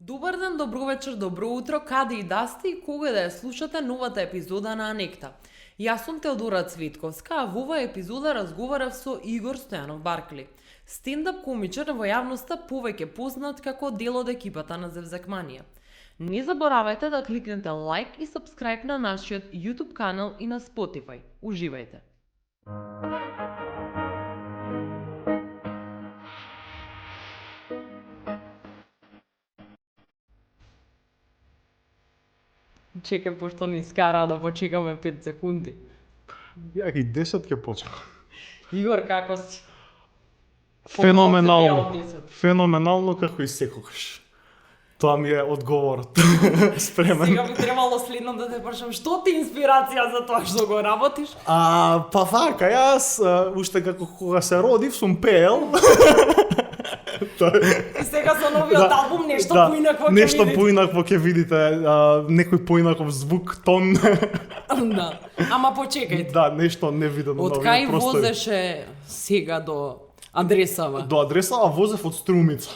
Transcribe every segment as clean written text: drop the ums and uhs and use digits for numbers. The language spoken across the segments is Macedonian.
Добар ден, добро вечер, добро утро, каде и да сте и кога да ја слушате новата епизода на Анекта. Јас сум Теодора Цветковска, а во оваа епизода разговарав со Игор Стојанов Баркли. Стендап комичар во јавноста повеќе познат како дел од екипата на Зевзакманија. Не заборавајте да кликнете лайк и сабскрајб на нашиот YouTube канал и на Spotify. Уживајте! Чекам, пошто ни скара да почекаме 5 секунди. Ја и 10 ќе почна. Игор, како си? Феноменално. Феноменално како и секогаш. Тоа ми е одговорот. Спремен. Сега би требало следно да те прашам, што ти инспирација за тоа што го работиш? Па вака, јас уште како кога се родив сум пеел. И сега со новиот албум нешто поинакво ќе нешто видите. поинакво ќе видите, некој поинаков звук, тон. Да. Ама почекајте. Да, нешто невидено Од нови кај простори. возеше сега до адресава? До адресава возев од Струмица.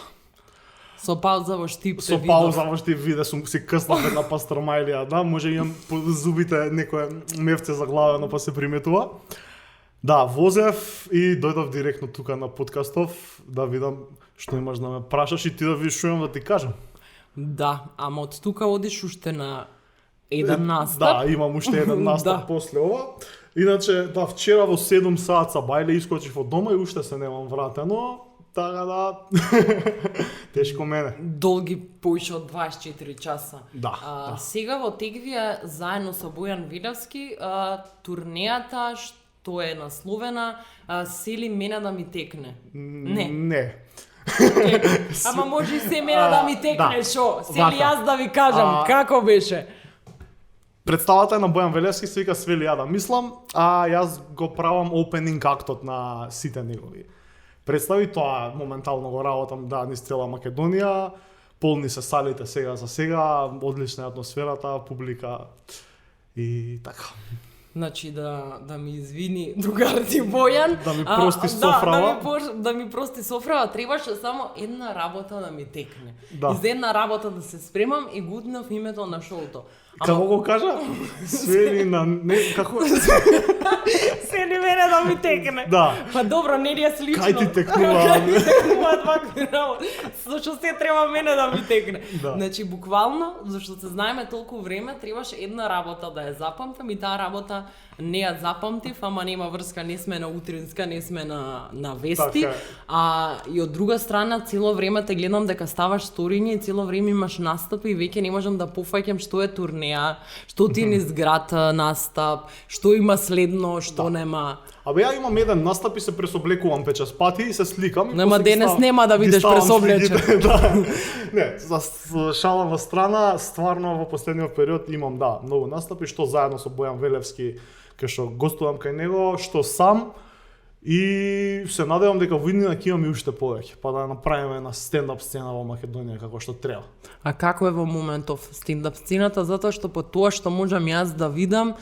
Со пауза во Штип Со пауза во Штип виде сум си къснав една пастромајлија, да, може имам по зубите некое мевце заглавено па се приметува. Да, возев и дојдов директно тука на подкастов да видам што имаш да ме прашаш и ти да видиш што имам да ти кажам. Да, ама од тука одиш уште на еден настап. Да, имам уште еден настап Да. после ова. Иначе, да, вчера во 7 саат са бајле искочив од дома и уште се немам вратено. Така да, тешко мене. Долги поише од 24 часа. Да, да. Сега во Тегвија, заедно со Бојан Видовски, турнејата што е насловена Сели мене да ми текне. Не. Не. Ама може и се мене да ми текне, да. шо? Сели Вака. јас да ви кажам, како беше? Представата е на Бојан Велевски, се вика Свели ја да мислам, а јас го правам опенинг актот на сите негови представи. Тоа моментално го работам да низ цела Македонија, полни се салите сега за сега, одлична е атмосферата, публика и така. Значи да ми извини другар ти Бојан. Да ми прости Софрава. Да ми прости Софрава, требаше само една работа да ми текне. Да. И за една работа да се спремам и гуднав името на шоуто. Како го кажа? Свели на не како Сели мене да ми текне. Да. Па добро, не е слично. Кај ти текнува? Кај ти текнуваат вакви работи. Зашто се треба мене да ми текне. Да. Значи, буквално, зашто се знаеме толку време, требаше една работа да ја запамтам и таа работа не ја запамтив, ама нема врска, не сме на утринска, не сме на вести. Така е. И од друга страна, цело време те гледам дека ставаш сториња и цело време имаш настапи и веќе не можам да пофаќам што е турнеја, што ти низ град настап, што има следно, што нема. Абе ја имам еден настап и се пресоблекувам 5-6 пати и се сликам. И Нема после ги денес ставам- нема да ги видиш ставам пресоблечен. сликите, Да. Не, за шала на страна, стварно во последниот период имам многу настапи, што заедно со Бојан Велевски кај што гостувам кај него, што сам и се надевам дека во иднина ќе имам и уште повеќе, па да направиме една стендап сцена во Македонија како што треба. А како е во моментов стендап сцената, затоа што по тоа што можам јас да видам,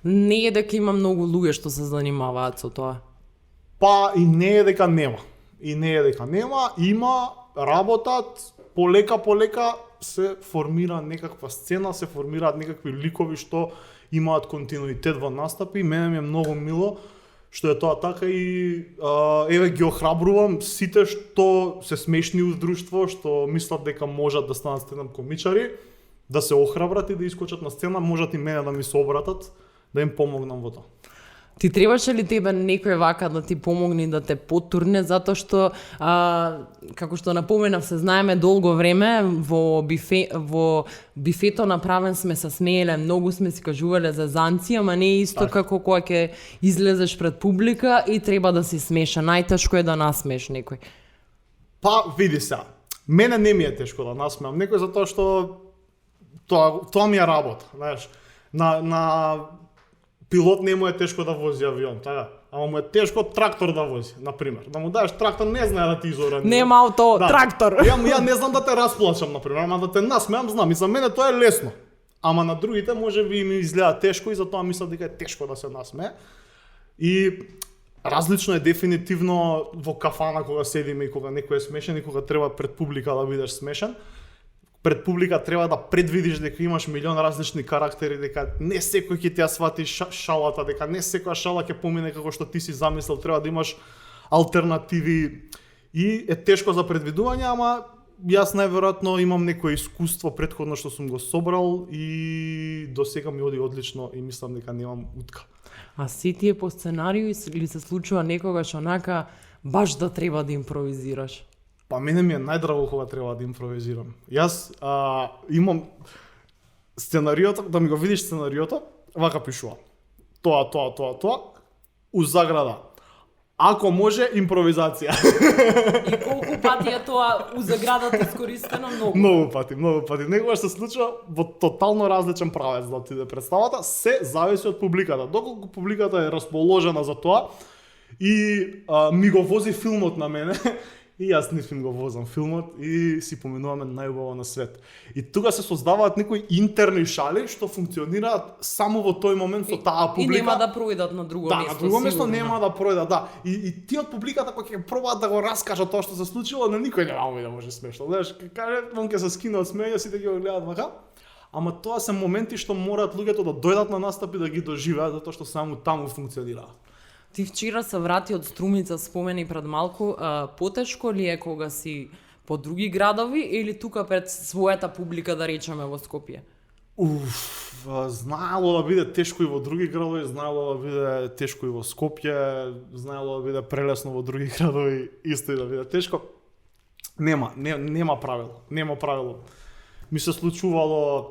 не е дека има многу луѓе што се занимаваат со тоа. Па и не е дека нема. Има работат, полека се формира некаква сцена, се формираат некакви ликови што имаат континуитет во настапи. Мене ми е многу мило што е тоа така и еве ги охрабрувам сите што се смешни у друштво, што мислат дека можат да станат стендап комичари, да се охрабрат и да искочат на сцена, можат и мене да ми се обратат, да им помогнам во тоа. Ти требаше ли тебе некој вака да ти помогне да те потурне, затоа што како што напоменав, се знаеме долго време во бифето направен сме се смееле, многу сме си кажувале за занци, ама не е исто како кога ќе излезеш пред публика и треба да си смешен. Најтешко е да насмееш некој. Па, види се. Мене не ми е тешко да насмеам некој затоа што тоа ми е работа, знаеш. На пилот не му е тешко да вози авион, така? Ама му е тешко трактор да вози, на пример. Да му даеш трактор, не знае да ти изоранира. Нема ауто, трактор. Ја не знам да те расплачам, на пример, ама да те насмеам, знам. И за мене тоа е лесно. Ама на другите може би ми изгледа тешко и затоа мислам дека е тешко да се насмее. И различно е дефинитивно во кафана кога седиме и кога некој е смешен и кога треба пред публика да бидеш смешен. пред публика треба да предвидиш дека имаш милион различни карактери, дека не секој ќе ја свати шалата, дека не секоја шала ќе помине како што ти си замислил, треба да имаш алтернативи и е тешко за предвидување, ама јас најверојатно имам некое искуство претходно што сум го собрал и до сега ми оди одлично и мислам дека немам утка. А си тие по сценарио или се случува некогаш онака баш да треба да импровизираш? Па мене ми е најдраго кога треба да импровизирам. Јас имам сценариото, да ми го видиш сценариото, вака пишува. Тоа, у заграда. Ако може, импровизација. И колку пати е тоа у заградата искористено? Многу. Многу пати. Некогаш се случува во тотално различен правец да отиде представата, се зависи од публиката. Доколку публиката е расположена за тоа и ми го вози филмот на мене, и јас нифим го возам филмот и си поминуваме најубаво на свет. И тука се создаваат некои интерни шали што функционираат само во тој момент со таа публика. И нема да пројдат на друго место. Да, на друго место сигурно. нема да пројдат, да. И ти од публиката кога ќе пробаат да го раскажат тоа што се случило, на никој нема да може смешно. Знаеш, каже, он ќе се скине од смење, сите ќе го гледаат вака. Ама тоа се моменти што мораат луѓето да дојдат на настапи да ги доживеат, затоа што само таму функционира. Ти вчера се врати од Струмица, спомени пред малку, потешко ли е кога си по други градови или тука пред својата публика, да речеме, во Скопје? Знаело да биде тешко и во други градови, знаело да биде тешко и во Скопје, знаело да биде прелесно во други градови, исто и да биде тешко. Нема правило. Ми се случувало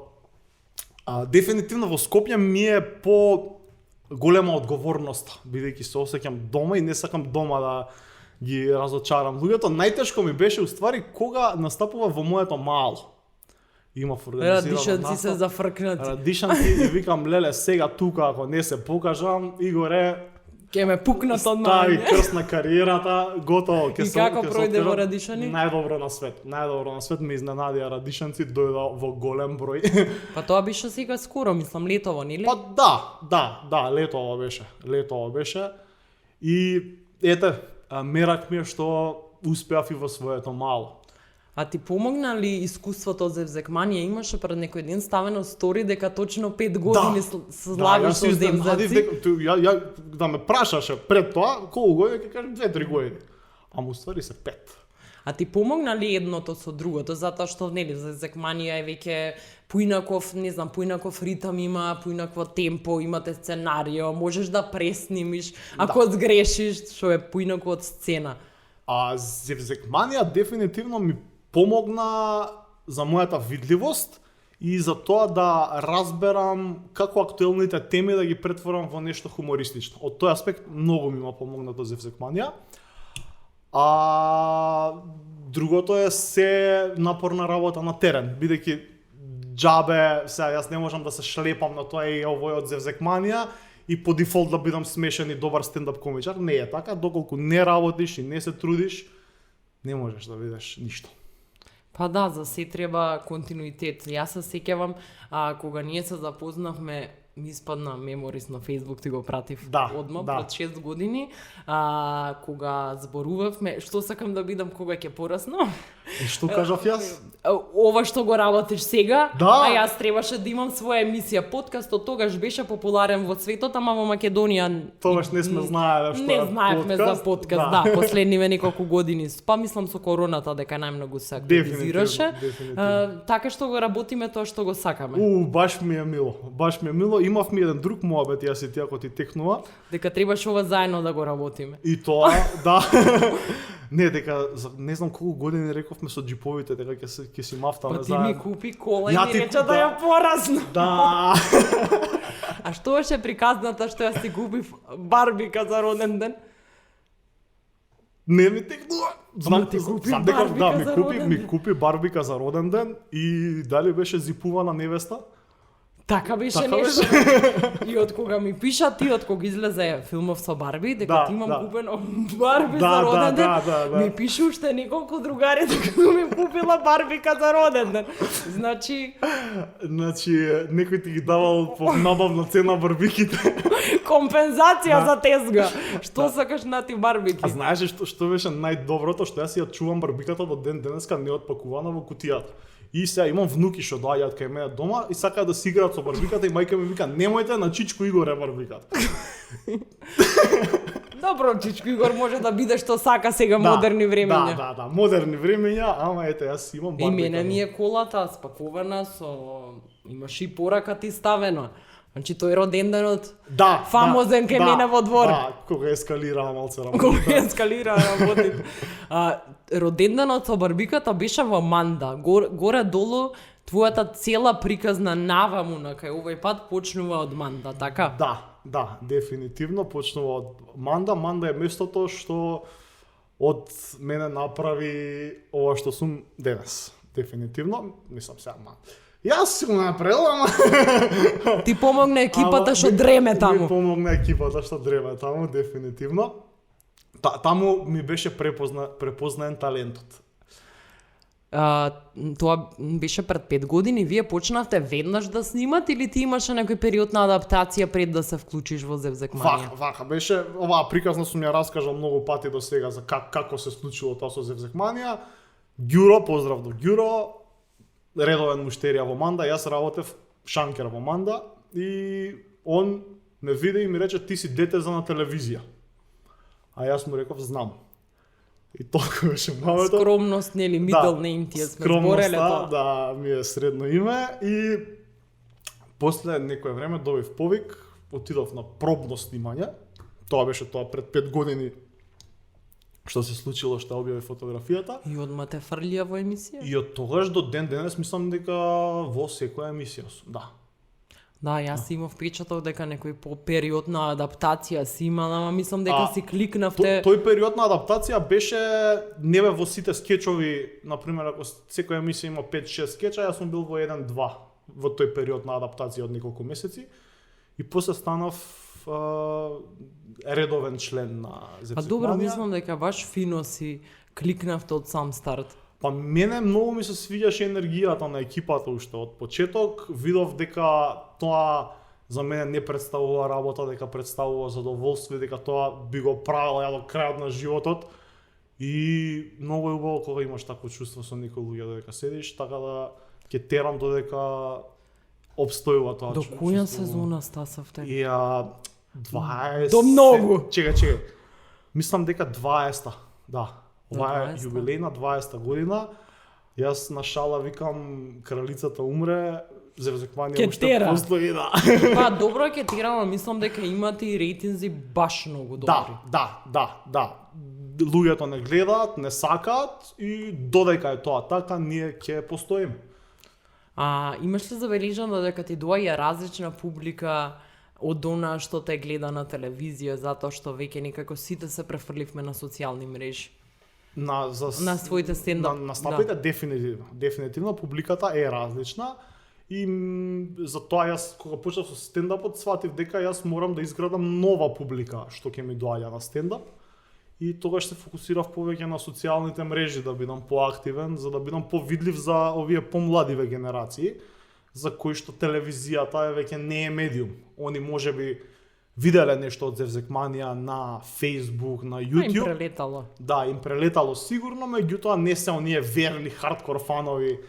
дефинитивно во Скопје ми е по голема одговорност, бидејќи се осеќам дома и не сакам дома да ги разочарам луѓето. Најтешко ми беше уствари кога настапува во моето мало. Имав организирано Радишанци се зафркнати. Радишанци и викам, леле, сега тука ако не се покажам, Игоре, Ке ме пукнат од стави мање. крст на кариерата, готово. И како пројде во Радишани? Најдобро на свет ме изненадија Радишанци, дојда во голем број. Па тоа беше сега скоро, мислам, летово, нели? Па да, летово беше. И ете, мерак ми е што успеав и во своето мало. А ти помогна ли искуството за Зевзекманија? Имаше пред некој ден ставено стори дека точно 5 години славиш со Зевзаци. Ја да ме прашаше пред тоа, колку години, ќе кажам 2-3 години. Ама уствари се 5. А ти помогна ли едното со другото? Затоа што, нели, Зевзекманија е веќе поинаков, не знам, поинаков ритам има, поинакво темпо, имате сценарио, можеш да преснимиш, ако згрешиш, што е поинако од сцена. А Зевзекманија дефинитивно ми помогна за мојата видливост и за тоа да разберам како актуелните теми да ги претворам во нешто хумористично. Од тој аспект многу ми помогнато Зевзекманија. А другото е се напорна работа на терен, бидејќи џабе, сега јас не можам да се шлепам на тоа и овој од Зевзекманија и по дефолт да бидам смешен и добар стендап комичар. Не е така, доколку не работиш и не се трудиш, не можеш да видиш ништо. Па да, за се треба континуитет. Јас се сеќавам, кога ние се запознавме, ми испадна меморис на Facebook, ти го пратив одма пред 6 години, кога зборувавме, што сакам да бидам кога ќе пораснам. И што кажав јас? Ова што го работиш сега, Да. а јас требаше да имам своја емисија. Подкастот тогаш беше популарен во светот, ама во Македонија Тогаш не сме знаеле што не знаевме за подкаст, да, последниве неколку години. Па мислам со короната дека најмногу се активизираше. Така што го работиме тоа што го сакаме. Баш ми е мило. Имавме еден друг моабет, јас и ти ако ти текнува. Дека требаше ова заедно да го работиме. И тоа, да. Не, дека не знам колку години рековме со џиповите, дека ќе си мафтаме Па ти заедно. ми купи кола и Ја ми ти- рече да ја пораснам. Да. А што беше приказната што јас ти купив барбика за роден ден? Не ми текнува. Знам ти купи знам дека барбика за роден ми ден. купи барбика за роден ден и дали беше зипувана невеста? Така беше Така нешто. И од кога ми пиша ти, од кога излезе филмов со Барби, дека Да, ти имам да. купено Барби Да, за роден ден, да. ми пише уште неколку другари дека ми купила Барбика за роден ден. Значи, Некој ти ги давал по набавна цена барбиките. компензација за тезга. Што сакаш на ти Барбики? А знаеш што беше најдоброто, што јас ја чувам барбиката до ден денеска неотпакувана во кутијата. И сега имам внуки што доаѓаат кај мене дома и сакаат да си играат со барбиката и мајка ми вика немојте на Чичко Игор е барбиката. Добро, Чичко Игор може да биде што сака сега модерни времења. Да, модерни времења, ама ете јас имам барбика. Мене ми е колата спакована со имаш и порака ти ставено. Значи тој роденденот фамозен кај мене во двор. Да, кога ескалира малце работа. Кога ескалира работите. Роденденот со барбиката беше во Манда. Горе долу твојата цела приказна навамуна кај овој пат почнува од Манда, така? Да, дефинитивно почнува од Манда. Манда е местото што од мене направи ова што сум денес. Дефинитивно, мислам сега јас си го направил, ама ти помогна екипата што дреме таму. Ми помогна екипата што дреме таму, дефинитивно. Таму ми беше препознаен талентот. Тоа беше пред 5 години, вие почнавте веднаш да снимате или ти имаше некој период на адаптација пред да се вклучиш во Зевзекманија? Вака беше, оваа приказна сум ја раскажал многу пати до сега за како се случило тоа со Зевзекманија. Ѓуро, поздрав до Ѓуро, редовен муштерија во Манда, јас работев шанкер во Манда и он ме виде и ми рече ти си дете за на телевизија. А јас му реков знам. И толку беше мамето. Скромност, нели, middle name ти сме збореле тоа. Да, ми е средно име и после некое време добив повик, отидов на пробно снимање. Тоа беше пред 5 години што се случило, што објави фотографијата. И одма те фрлија во емисија? И од тогаш до ден денес мислам дека во секоја емисија сум, да. Да, јас имав впечаток дека некој по период на адаптација си имал, ама мислам дека си кликнавте. Тој период на адаптација беше не бе во сите скечови, например, ако секоја емисија има 5-6 скеча, јас сум бил во 1-2 во тој период на адаптација од неколку месеци и после станав редовен член на Зевзекманија. Добро, мислам дека баш фино си кликнавте од сам старт. Па мене многу ми се свиѓаше енергијата на екипата уште од почеток. Видов дека тоа за мене не представува работа, дека представува задоволство и дека тоа би го правил ја до крајот на животот. И многу е убаво кога имаш такво чувство со некои луѓе додека седиш, така да ќе терам додека обстојува тоа чувство. До која сезона стасавте? И 20... До многу! Чекај. Мислам дека 20-та, да. Ова е јубилејна 20-та година. Јас на шала викам кралицата умре, Зевзекманија уште постои, да. Па добро ќе тирам, мислам дека имате и рейтинзи баш многу добри. Да. Луѓето не гледаат, не сакаат и додека е тоа така, ние ќе постоиме. Имаш ли забележано дека ти доаѓа различна публика од она што те гледа на телевизија, затоа што веќе некако сите се префрливме на социјални мрежи? На своите стендап. На стапите дефинитивно публиката е различна и затоа јас кога почнав со стендапот сватив дека јас морам да изградам нова публика што ќе ми доаѓа на стендап и тогаш се фокусирав повеќе на социјалните мрежи да бидам поактивен, за да бидам повидлив за овие помладиве генерации за кои што телевизијата веќе не е медиум. Они можеби виделе нешто од Зевзекманија на Facebook, на YouTube. Им прелетало. Да, им прелетало сигурно, меѓутоа не се оние верни хардкор фанови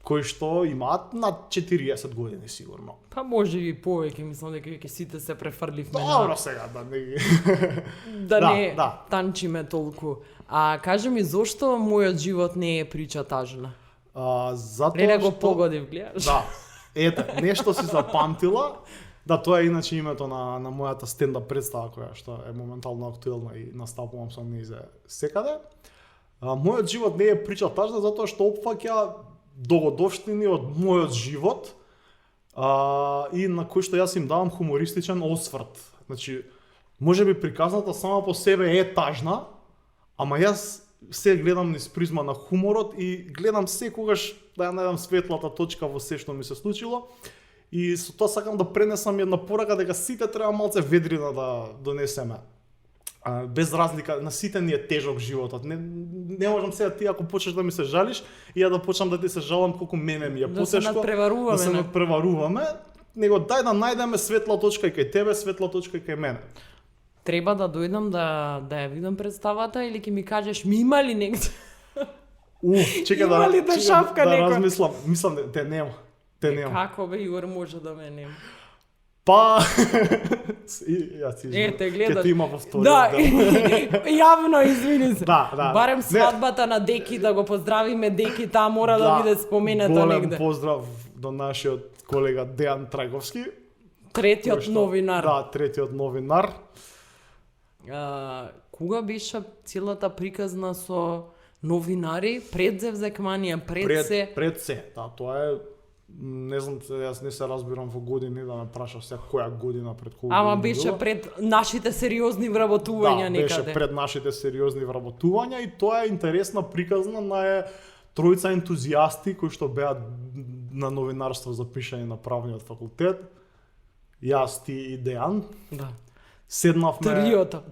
кои што имаат над 40 години сигурно. Па може и повеќе, мислам дека веќе сите се префрливме. Добро сега да не не танчиме толку. Кажи ми зошто мојот живот не е прича тажна? Затоа Леле го погодив, гледаш? Да. Ете, нешто си запамтила. Да, тоа е иначе името на мојата стендап представа која што е моментално актуелна и настапувам со нејзе секаде. Мојот живот не е прича тажна затоа што опфаќа догодовштини од мојот живот и на кој што јас им давам хумористичен осврт. Значи, можеби приказната сама по себе е тажна, ама јас се гледам низ призма на хуморот и гледам секогаш да ја најдам светлата точка во се што ми се случило. И со тоа сакам да пренесам една порака дека сите треба малце ведрина да донесеме. Без разлика, на сите ни е тежок животот. Не можам сега ти ако почнеш да ми се жалиш и ја да почнам да ти се жалам колку мене ми е потешко. Да се надпреваруваме. Него дај да најдеме светла точка и кај тебе, светла точка и кај мене. Треба да дојдам да ја видам представата или ќе ми кажеш ми има ли негде? Чекай Има ли да шапка да некој? размислам. Мислам те нема. Те нема. Како бе, Игор, може да ме нема. Па јас си Ете, гледаш. Ке ти има во вториот Да, дел. јавно извини се. Да. Барем Не. свадбата на Деки, да го поздравиме Деки, таа мора да биде спомената голем негде. поздрав до нашиот колега Дејан Траговски. Третиот кој што- новинар. Да, третиот новинар. Кога беше целата приказна со новинари, пред зевзекманија, пред се? Пред се. Да, тоа е не знам, јас не се разбирам во години, да ме прашаш сега која година пред кога. Ама година беше било. пред нашите сериозни вработувања Да, беше некаде. пред нашите сериозни вработувања и тоа е интересна приказна на тројца ентузијасти кои што беа на новинарство запишани на правниот факултет. Јас, ти и Дејан. Да. Седнавме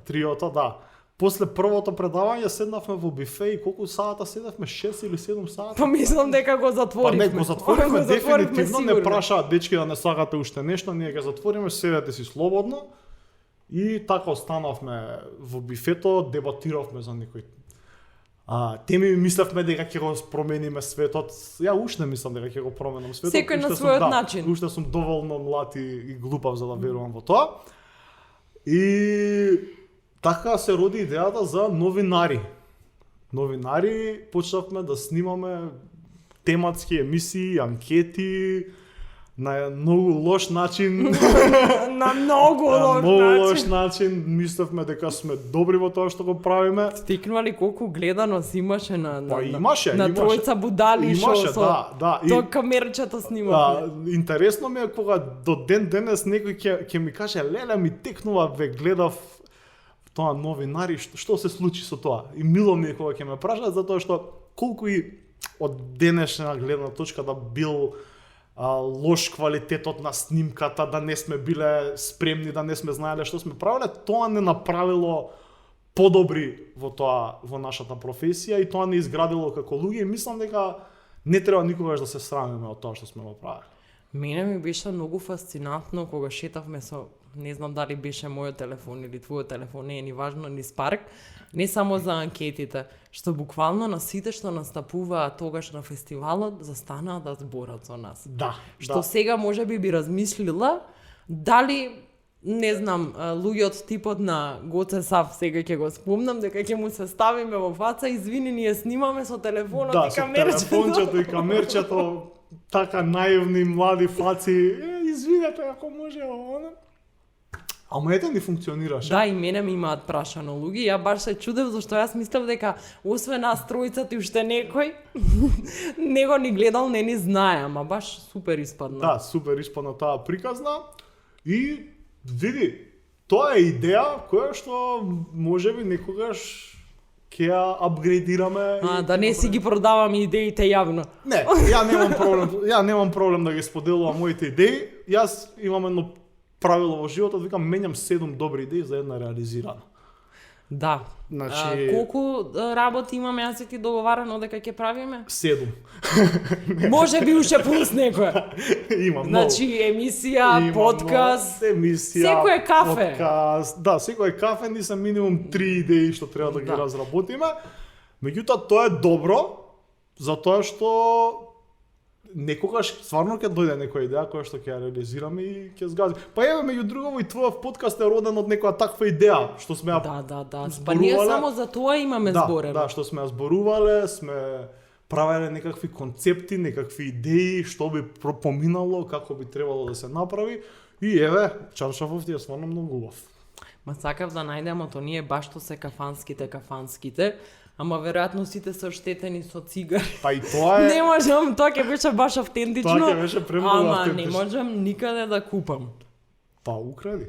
Триото, да. После првото предавање седнавме во бифе и колку сата седавме 6 или 7 сата. Па мислам дека го Па затворивме. не го затворивме Го затворивме дефинитивно, не сигурно. прашаат дечки да не сакате уште нешто, ние ги затвориме, седете си слободно. И така останавме во бифето, дебатиравме за некои теми, мислевме дека ќе го промениме светот. Ја уште мислам дека ќе го променам светот. Секој на Уште сум- својот начин. Уште сум доволно млад и глупав за да верувам во тоа. И така се роди идејата за новинари. Новинари почнавме да снимаме тематски емисии, анкети на многу лош начин. На многу На лош многу лош начин. начин. Мислевме дека сме добри во тоа што го правиме. Стикнува ли колку гледаност имаше на Па имаше, на имаше. тројца будали Имаше, што да. И, тоа камерчето снимавме. интересно ми е кога до ден денес некој ќе ми каже леле ми текнува ве гледав тоа новинари што се случи со тоа. И мило ми е кога ќе ме прашаат затоа што колку и од денешна гледна точка да бил лош квалитетот на снимката, да не сме биле спремни, да не сме знаеле што сме правеле, тоа не направило подобри во нашата професија и тоа не изградило како луѓе и мислам дека не треба никогаш да се срамиме од тоа што сме го правеле. Мене ми беше многу фасцинантно кога шетавме со, не знам дали беше мојот телефон или твојот телефон, не е ни важно, ни спарк, не само за анкетите, што буквално на сите што настапуваа тогаш на фестивалот застанаа да зборат со нас. Да, Што сега може би размислила дали не знам, луѓе од типот на Гоце Сав, сега ќе го спомнам, дека ќе му се ставиме во фаца, извини, ние снимаме со телефонот Да, и со камерчето. телефончето и камерчето, така наивни млади фаци, извинете ако може оно. Ама ете ни функционираше. Да, и мене ми имаат прашано луѓе, ја баш се чудев зашто јас мислев дека освен нас тројцата и уште некој него ни гледал, не ни знае, ама баш супер испадна. Да, супер испадна таа приказна и види, тоа е идеја која што можеби некогаш ќе ја апгрейдираме. Да не си ги продавам идеите јавно. Не, ја немам проблем да ги споделувам моите идеи. Јас имам едно правило во животот, викам менјам 7 добри идеи за една реализирана. Да. Значи Колку работи имаме, јас и ти договарано дека ќе правиме? 7. Може би уште плюс некоја. Има многу. Значи емисија, Има подкаст. многу емисија, секое кафе. Подкаст. Да, секое кафе ни се минимум 3 идеи што треба да ги разработиме. Меѓутоа тоа е добро затоа што некогаш стварно ќе дојде некоја идеја која што ќе ја реализираме и ќе згази. Па еве меѓу другото и твојот подкаст е роден од некоја таква идеја што сме ја Да. Па ние зборувале. само за тоа имаме зборено. Да, што сме ја зборувале, сме правеле некакви концепти, некакви идеи, што би поминало, како би требало да се направи. И еве, чаршафов ти е стварно многу убав. Ма сакав да најдем, то ние баш што се кафанските, ама веројатно сите се оштетени со цигари. Па и тоа е. Не можам, тоа ќе беше баш автентично. Тоа ќе беше премногу ама автентично. не можам никаде да купам. Па укради.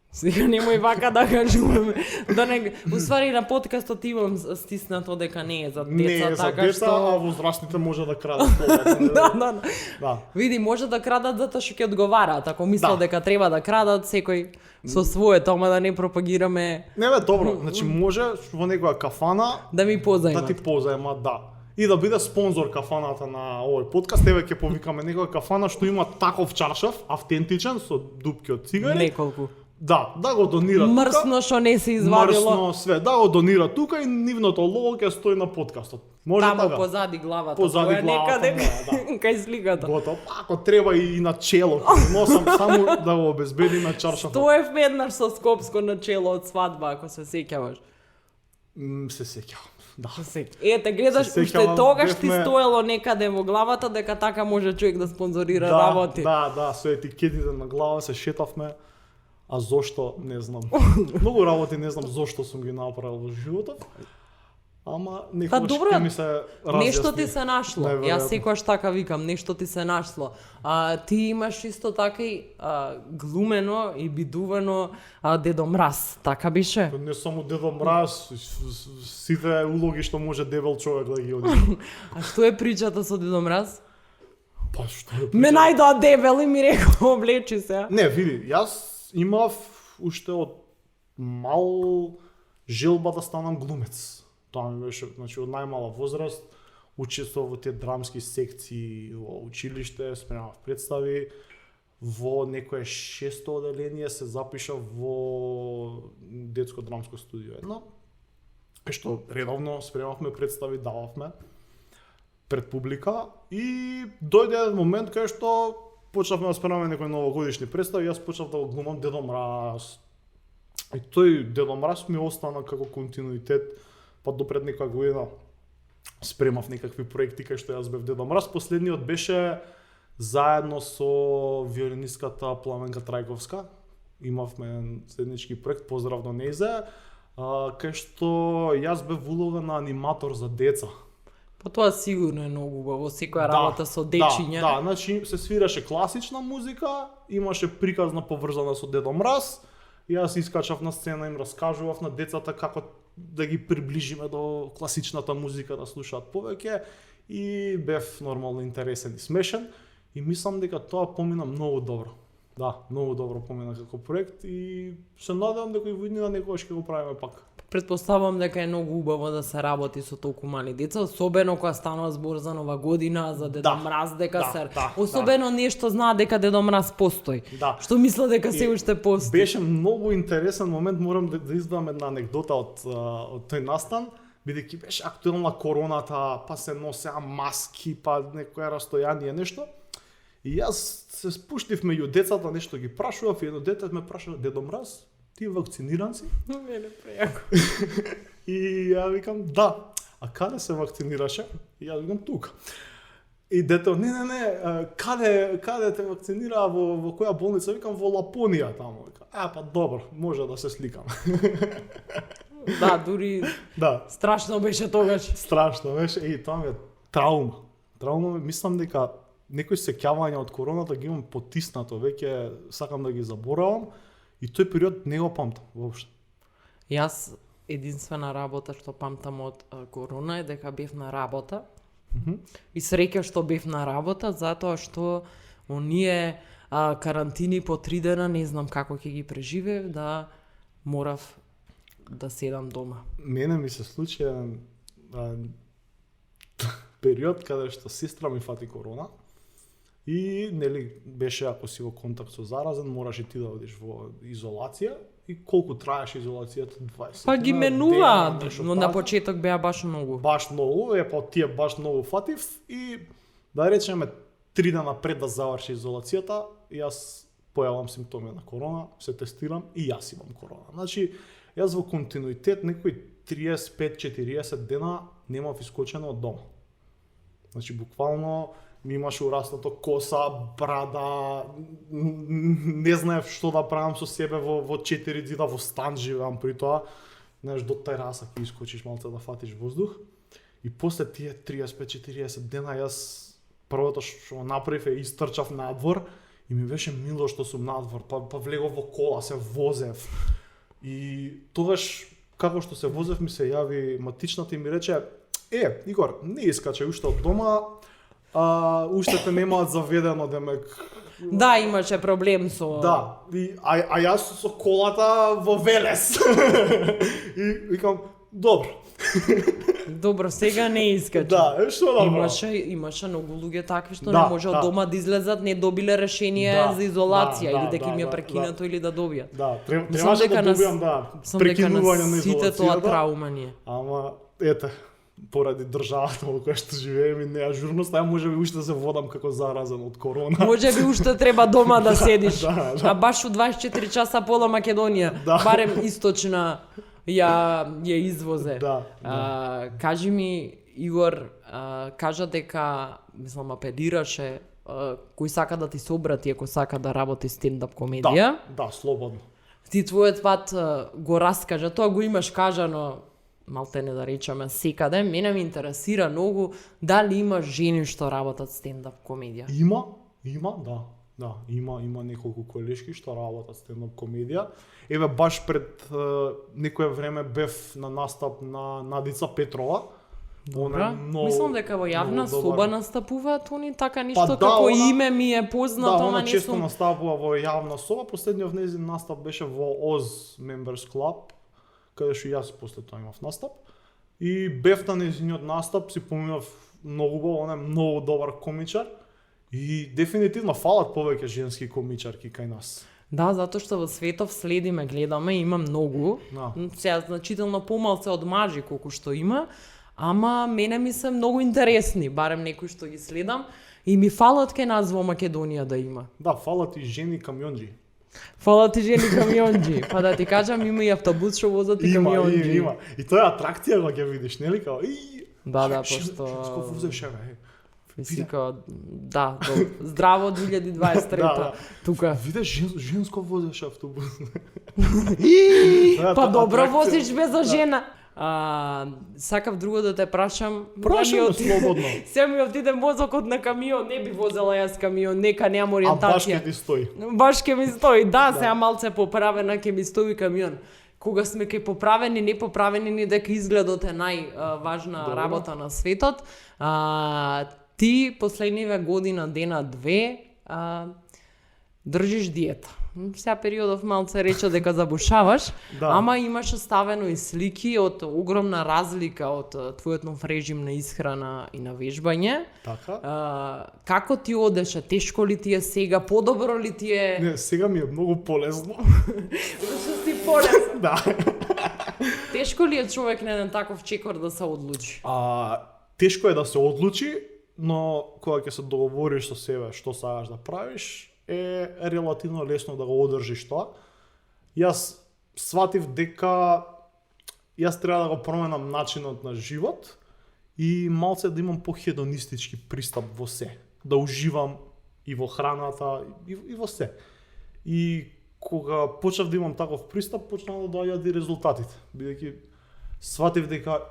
Сега немој вака да кажуваме. Да не, уствари на подкастот имам стиснато дека не е за деца, Не е за така деца, што а возрастните може да крадат слободно. Да. Види, може да крадат затоа што ќе одговараат. Ако мислат Да. дека треба да крадат, секој со своето, ама да не пропагираме Не бе, добро, значи може во некоја кафана да ми позајмат. да ти позајма, да. И да биде спонзор кафаната на овој подкаст, еве ќе повикаме некоја кафана што има таков чаршаф, автентичен со дупки од цигари. Неколку. да го донира тука. Мрсно што не се извадило. Мрсно све, да го донира тука и нивното лого ќе стои на подкастот. Може Тамо така? позади главата. Позади која главата некаде моја, кај сликата. Готово. Ако треба и на чело. Носам само да го обезбеди на чаршафот. Стоев веднаш со Скопско на чело од свадба, ако се сеќаваш. Се сеќавам. Да. Ете, гледаш, Се уште сеќавам, тогаш ти бевме- стоело некаде во главата дека така може човек да спонзорира Да, работи. да, со етикетите на глава се шетавме. А зошто, не знам. Многу работи не знам зошто сум ги направил во животот. Ама некогаш добро, ќе ми се разјасни. Нешто ти се нашло. Најверојатно. Јас секогаш така викам, нешто ти се нашло. Ти имаш исто така и глумено и бидувано Дедо Мраз, така беше? Не само Дедо Мраз, сите улоги што може дебел човек да ги оди. А што е причата со Дедо Мраз? Па што е Ме најдоа дебел и ми рекол, облечи се. Не, види, јас имав уште од мал желба да станам глумец. Тоа ми беше, значи, од најмала возраст, учествував во тие драмски секции во училиште, спремав представи, во некое 6-то оделение се запишав во детско драмско студио едно, што редовно спремавме представи, дававме пред публика и дојде еден момент кај што почнавме да спремаме некои новогодишни представи, јас почнав да го глумам Дедо Мраз. И тој Дедо Мраз ми остана како континуитет, па до пред некоја година спремав некакви проекти кај што јас бев Дедо Мраз. Последниот беше заедно со виолинистката Пламенка Трајковска. Имавме следнички проект, поздрав до нејзе, кај што јас бев уловен на аниматор за деца. Па тоа сигурно е многу убаво, секоја работа со дечиња. Да, значи се свираше класична музика, имаше приказна поврзана со Дедо Мраз. Јас искачав на сцена, им раскажував на децата како да ги приближиме до класичната музика, да слушаат повеќе и бев нормално интересен и смешен и мислам дека тоа помина многу добро. Да, многу добро помина како проект и се надевам дека и во иднина некогаш ќе го правиме пак. Предпоставам дека е многу убаво да се работи со толку мали деца, особено кога станува збор за Нова година, за Дедо Мраз, дека се особено нешто знаат дека Дедо Мраз постои. Да. Што мисла дека се уште постои. Беше многу интересен момент, морам да издам една анегдота од тој настан, бидејќи беше актуелна короната, па се носеа маски, па некое растојание, нешто. И јас се спуштив меѓу децата, нешто ги прашував и едно дете ме прашува: Дедо Мраз, ти вакциниран си? Мене прејако. И ја викам да. А каде се вакцинираше? И јас викам тука. И дето, не, каде те вакцинираа, во која болница? Викам во Лапонија таму. Вика, па добро, може да се сликам. Да, дури Да, страшно беше тогаш. страшно беше и тоа ми е траума. Траума, мислам дека некои сеќавања од короната ги имам потиснато, веќе сакам да ги заборавам и тој период не го памтам воопшто. Јас единствена работа што памтам од корона е дека бев на работа. И среќа што бев на работа, затоа што оние карантини по 3 дена, не знам како ќе ги преживеев, да морав да седам дома. Мене ми се случи период каде што сестра ми фати корона и нели беше ако си во контакт со заразен, мораш и ти да одиш во изолација и колку траеше изолацијата? 20. Па ги дена, менуваат, нешто но на така. почеток беа баш многу. Баш многу, па тие баш многу фатив и да речеме 3 дена пред да заврши изолацијата, јас појавам симптоми на корона, се тестирам и јас имам корона. Значи, јас во континуитет некои 35-40 дена немав искочено од дома. Значи, буквално ми имаше ураснато коса, брада, не знаев што да правам со себе во 4 дена, во стан живеам при тоа. Знаеш, до тераса ќе искочиш малце да фатиш воздух. И после тие 35-40 дена јас првото што направив е истрчав надвор и ми беше мило што сум надвор, па влегов во кола, се возев. И тогаш, како што се возев, ми се јави матичната и ми рече: Игор, не искачај уште од дома, уште те немаат заведено, демек. Да, имаше проблем со... Да, а јас со колата во Велес. И викам, добро. Добро, сега не искача. Да, што да правам? Имаше многу луѓе такви што Да, не може од дома да излезат, не добиле решение Да, за изолација да, или дека им е да, прекинато или да добијат. Да, Мислам требаше дека да нас- добијам, да, Сам дека прекинување на на сите тоа изолацијата. траума ни е. Ама, ете, поради државата во која што живееме и неажурност, ја може би уште се водам како заразен од корона. Може би уште треба дома да седиш. Да, А баш у 24 часа пола Македонија, Да. барем источна ја извозе. Да, Кажи ми, Игор, кажа дека, мислам, апелираше, кој сака да ти се обрати ако сака да работи стендап комедија. Да, слободно. Ти твојот пат го раскажа, тоа го имаш кажано, малте не да речеме секаде, мене ме интересира многу дали има жени што работат стендап комедија. Има, да. Да, има неколку колешки што работат стендап комедија. Еве баш пред некое време бев на настап на Надица Петрова. Добра. Мислам дека во јавна многу соба добар. настапуваат они така ништо да, како она- име ми е Да, познато, ама она не често сум. настапува во јавна соба. Последниот нејзин настап беше во Oz Members Club, каде што и јас после тоа имав настап. И бев на нејзиниот настап, си поминав многу убаво, он е многу добар комичар. И дефинитивно фалат повеќе женски комичарки кај нас. Да, затоа што во светов следиме, гледаме, има многу. Да. Сега значително помалце од мажи колку што има, ама мене ми се многу интересни, барем некои што ги следам, и ми фалат кај нас во Македонија да има. Да, фалат и жени камионџи. Фала ти жени камионџи, па да ти кажам има и автобус што возат и камионџи. Има. И тоа е атракција кога ќе видиш, нели као Да, да, Женско пошто возеш еве. Физика, да, здраво 2023 Да. тука. Видеш женско возеш автобус. Па добро возиш без жена. Сакав друго да те прашам. Прашам ме слободно. Се ми отиде мозокот на камион, не би возела јас камион, нека немам А баш ориентација. ќе ти стои. Баш ке ми стои, да, сега малце поправена ке ми стои камион. Кога сме ке поправени, не поправени, ни дека изгледот е најважна Добро. работа на светот. Ти последниве година, дена, две, држиш диета. Сега периодов малце рече дека забушаваш, Да. ама имаше ставено и слики од огромна разлика од твојот нов режим на исхрана и на вежбање. Така? Како ти одеше? Тешко ли ти е сега? Подобро ли ти е? Не, сега ми е многу полезно. Зашто си полезен? Да. Тешко ли е човек на еден таков чекор да се одлучи? Тешко е да се одлучи, но кога ќе се договориш со себе што сакаш да правиш, е релативно лесно да го одржиш тоа. Јас сватив дека јас треба да го променам начинот на живот и малце да имам похедонистички пристап во се. Да уживам и во храната, и во се. И кога почнав да имам таков пристап, почнаа да доаѓаат и резултатите. Бидејќи сватив дека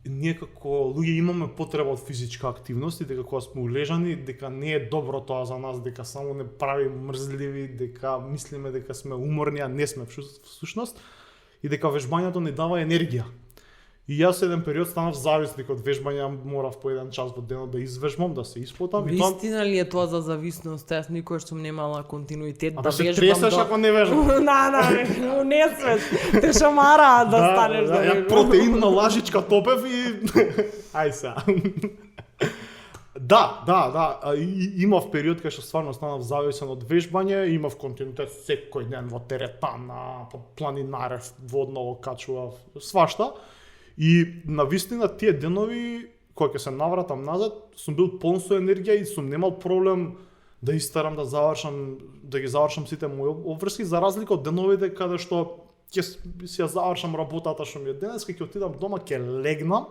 ние како луѓе имаме потреба од физичка активност и дека кога сме улежани, дека не е добро тоа за нас, дека само не правиме мрзливи, дека мислиме дека сме уморни, а не сме всушност, и дека вежбањето ни дава енергија. И јас еден период станав зависник од вежбање, морав по 1 час во денот да извежбам, да се испотам. И тоа Вистина ли е тоа за зависност? Јас никош сум немала континуитет да се вежбам тресеш ако не вежбам. Да, не свет. Те шамара да станеш да ја вежбам. протеинна лажичка топев и ај сега. Да, имав период кај што стварно станав зависен од вежбање, имав континуитет секој ден во теретана, по планинарев, водно го качував, свашта. И навистина тие денови кога ќе се навратам назад, сум бил полн со енергија и сум немал проблем да истарам да ги завршам сите мои обврски, за разлика од деновите каде што ќе си ја завршам работата што ми е денеска, ќе отидам дома, ќе легнам,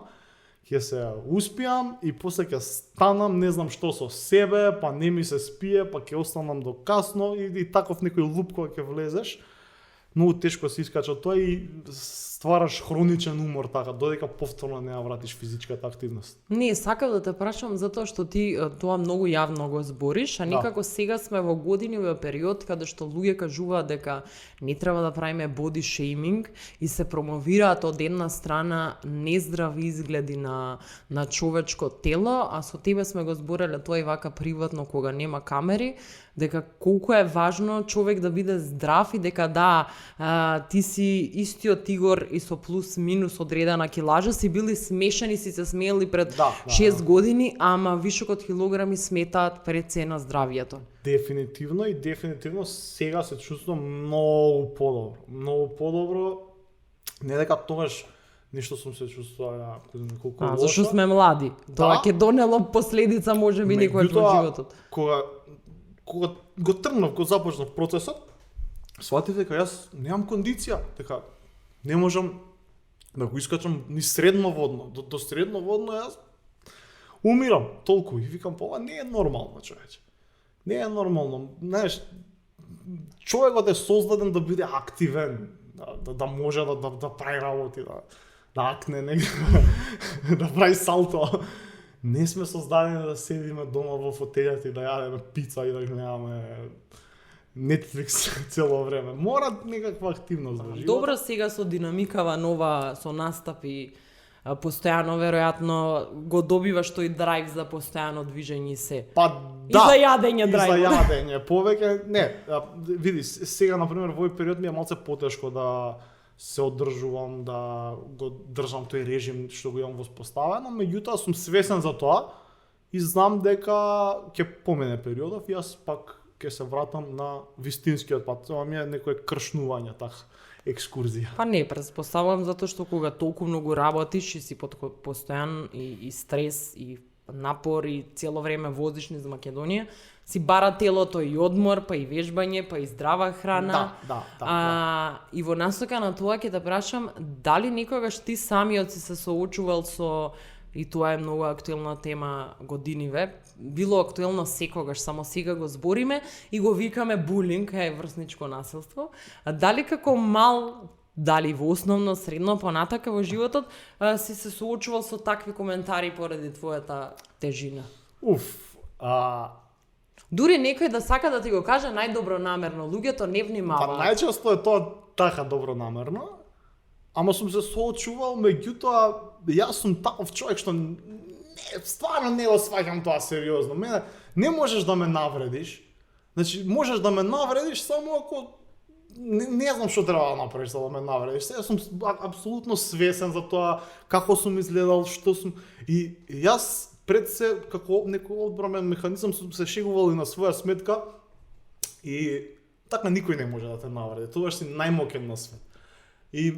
ќе се успиам и после ќе станам, не знам што со себе, па не ми се спие, па ќе останам до касно и таков некој луп кога ќе влезеш. Многу тешко се искача тоа и ствараш хроничен умор така, додека повторно не ја вратиш физичката активност. Не, сакав да те прашам затоа што ти тоа многу јавно го збориш, а некако сега сме во години во период каде што луѓе кажуваат дека не треба да правиме body shaming и се промовираат од една страна нездрави изгледи на човечко тело, а со тебе сме го збореле тоа и вака приватно кога нема камери, дека колку е важно човек да биде здрав и дека да, ти си истиот Игор и со плюс минус одредена килажа си били смешани, си се смеели пред Да, 6 години, ама вишокот килограми сметаат пред се на здравието. Дефинитивно сега се чувствувам многу подобро. Многу подобро. Не дека тогаш ништо сум се чувствувал неколку лошо. Зашто сме млади. Тоа ќе донело последица можеби некој во животот. Кога го тргнав, кога започнав процесот, сватив дека јас немам кондиција, дека не можам да го искачам ни средноводно. До средноводно јас умирам толку и викам, ова не е нормално, човече. Не е нормално. Знаеш, човекот е создаден да биде активен, да може да прави работи, да акне негде, да прави салто. Не сме создадени да седиме дома во фотелјата и да јадеме пица и да гледаме Netflix цело време. Мора некаква активност во животот. Добро, сега со динамикава нова, со настапи, постојано веројатно го добиваш тој драйв за постојано движење и се. Па И за јадење и драйв. за јадење, повеќе не. Види, сега на пример во овој период ми е малце потешко да се одржувам, да го држам тој режим што го имам воспоставено, меѓутоа сум свесен за тоа и знам дека ќе помине периодов и јас пак ќе се вратам на вистинскиот пат. Тоа ми е некое кршнување, така, екскурзија. Па не, претпоставувам затоа што кога толку многу работиш и си под постојан и стрес и напор и цело време возиш низ Македонија, си бара телото и одмор, па и вежбање, па и здрава храна. Да. И во насока на тоа ќе те прашам, дали некогаш ти самиот си се соочувал со, и тоа е многу актуелна тема годиниве, било актуелно секогаш, само сега го збориме и го викаме булинг, е врсничко насилство. Дали како мал, дали во основно, средно, понатака во животот, си се соочувал со такви коментари поради твојата тежина? Дури некој да сака да ти го каже најдобронамерно, луѓето не Па внимаваат. најчесто е тоа така добронамерно, ама сум се соочувал, меѓутоа јас сум таков човек што стварно не го сваќам тоа сериозно. Мене не можеш да ме навредиш. Значи, можеш да ме навредиш само ако не знам што треба да направиш за да ме навредиш. Сега сум апсолутно свесен за тоа како сум изгледал, што сум и јас пред се како некој одбранен механизам сум се шегувал и на своја сметка и така никој не може да те навреди. Тоа си најмоќен на свет. И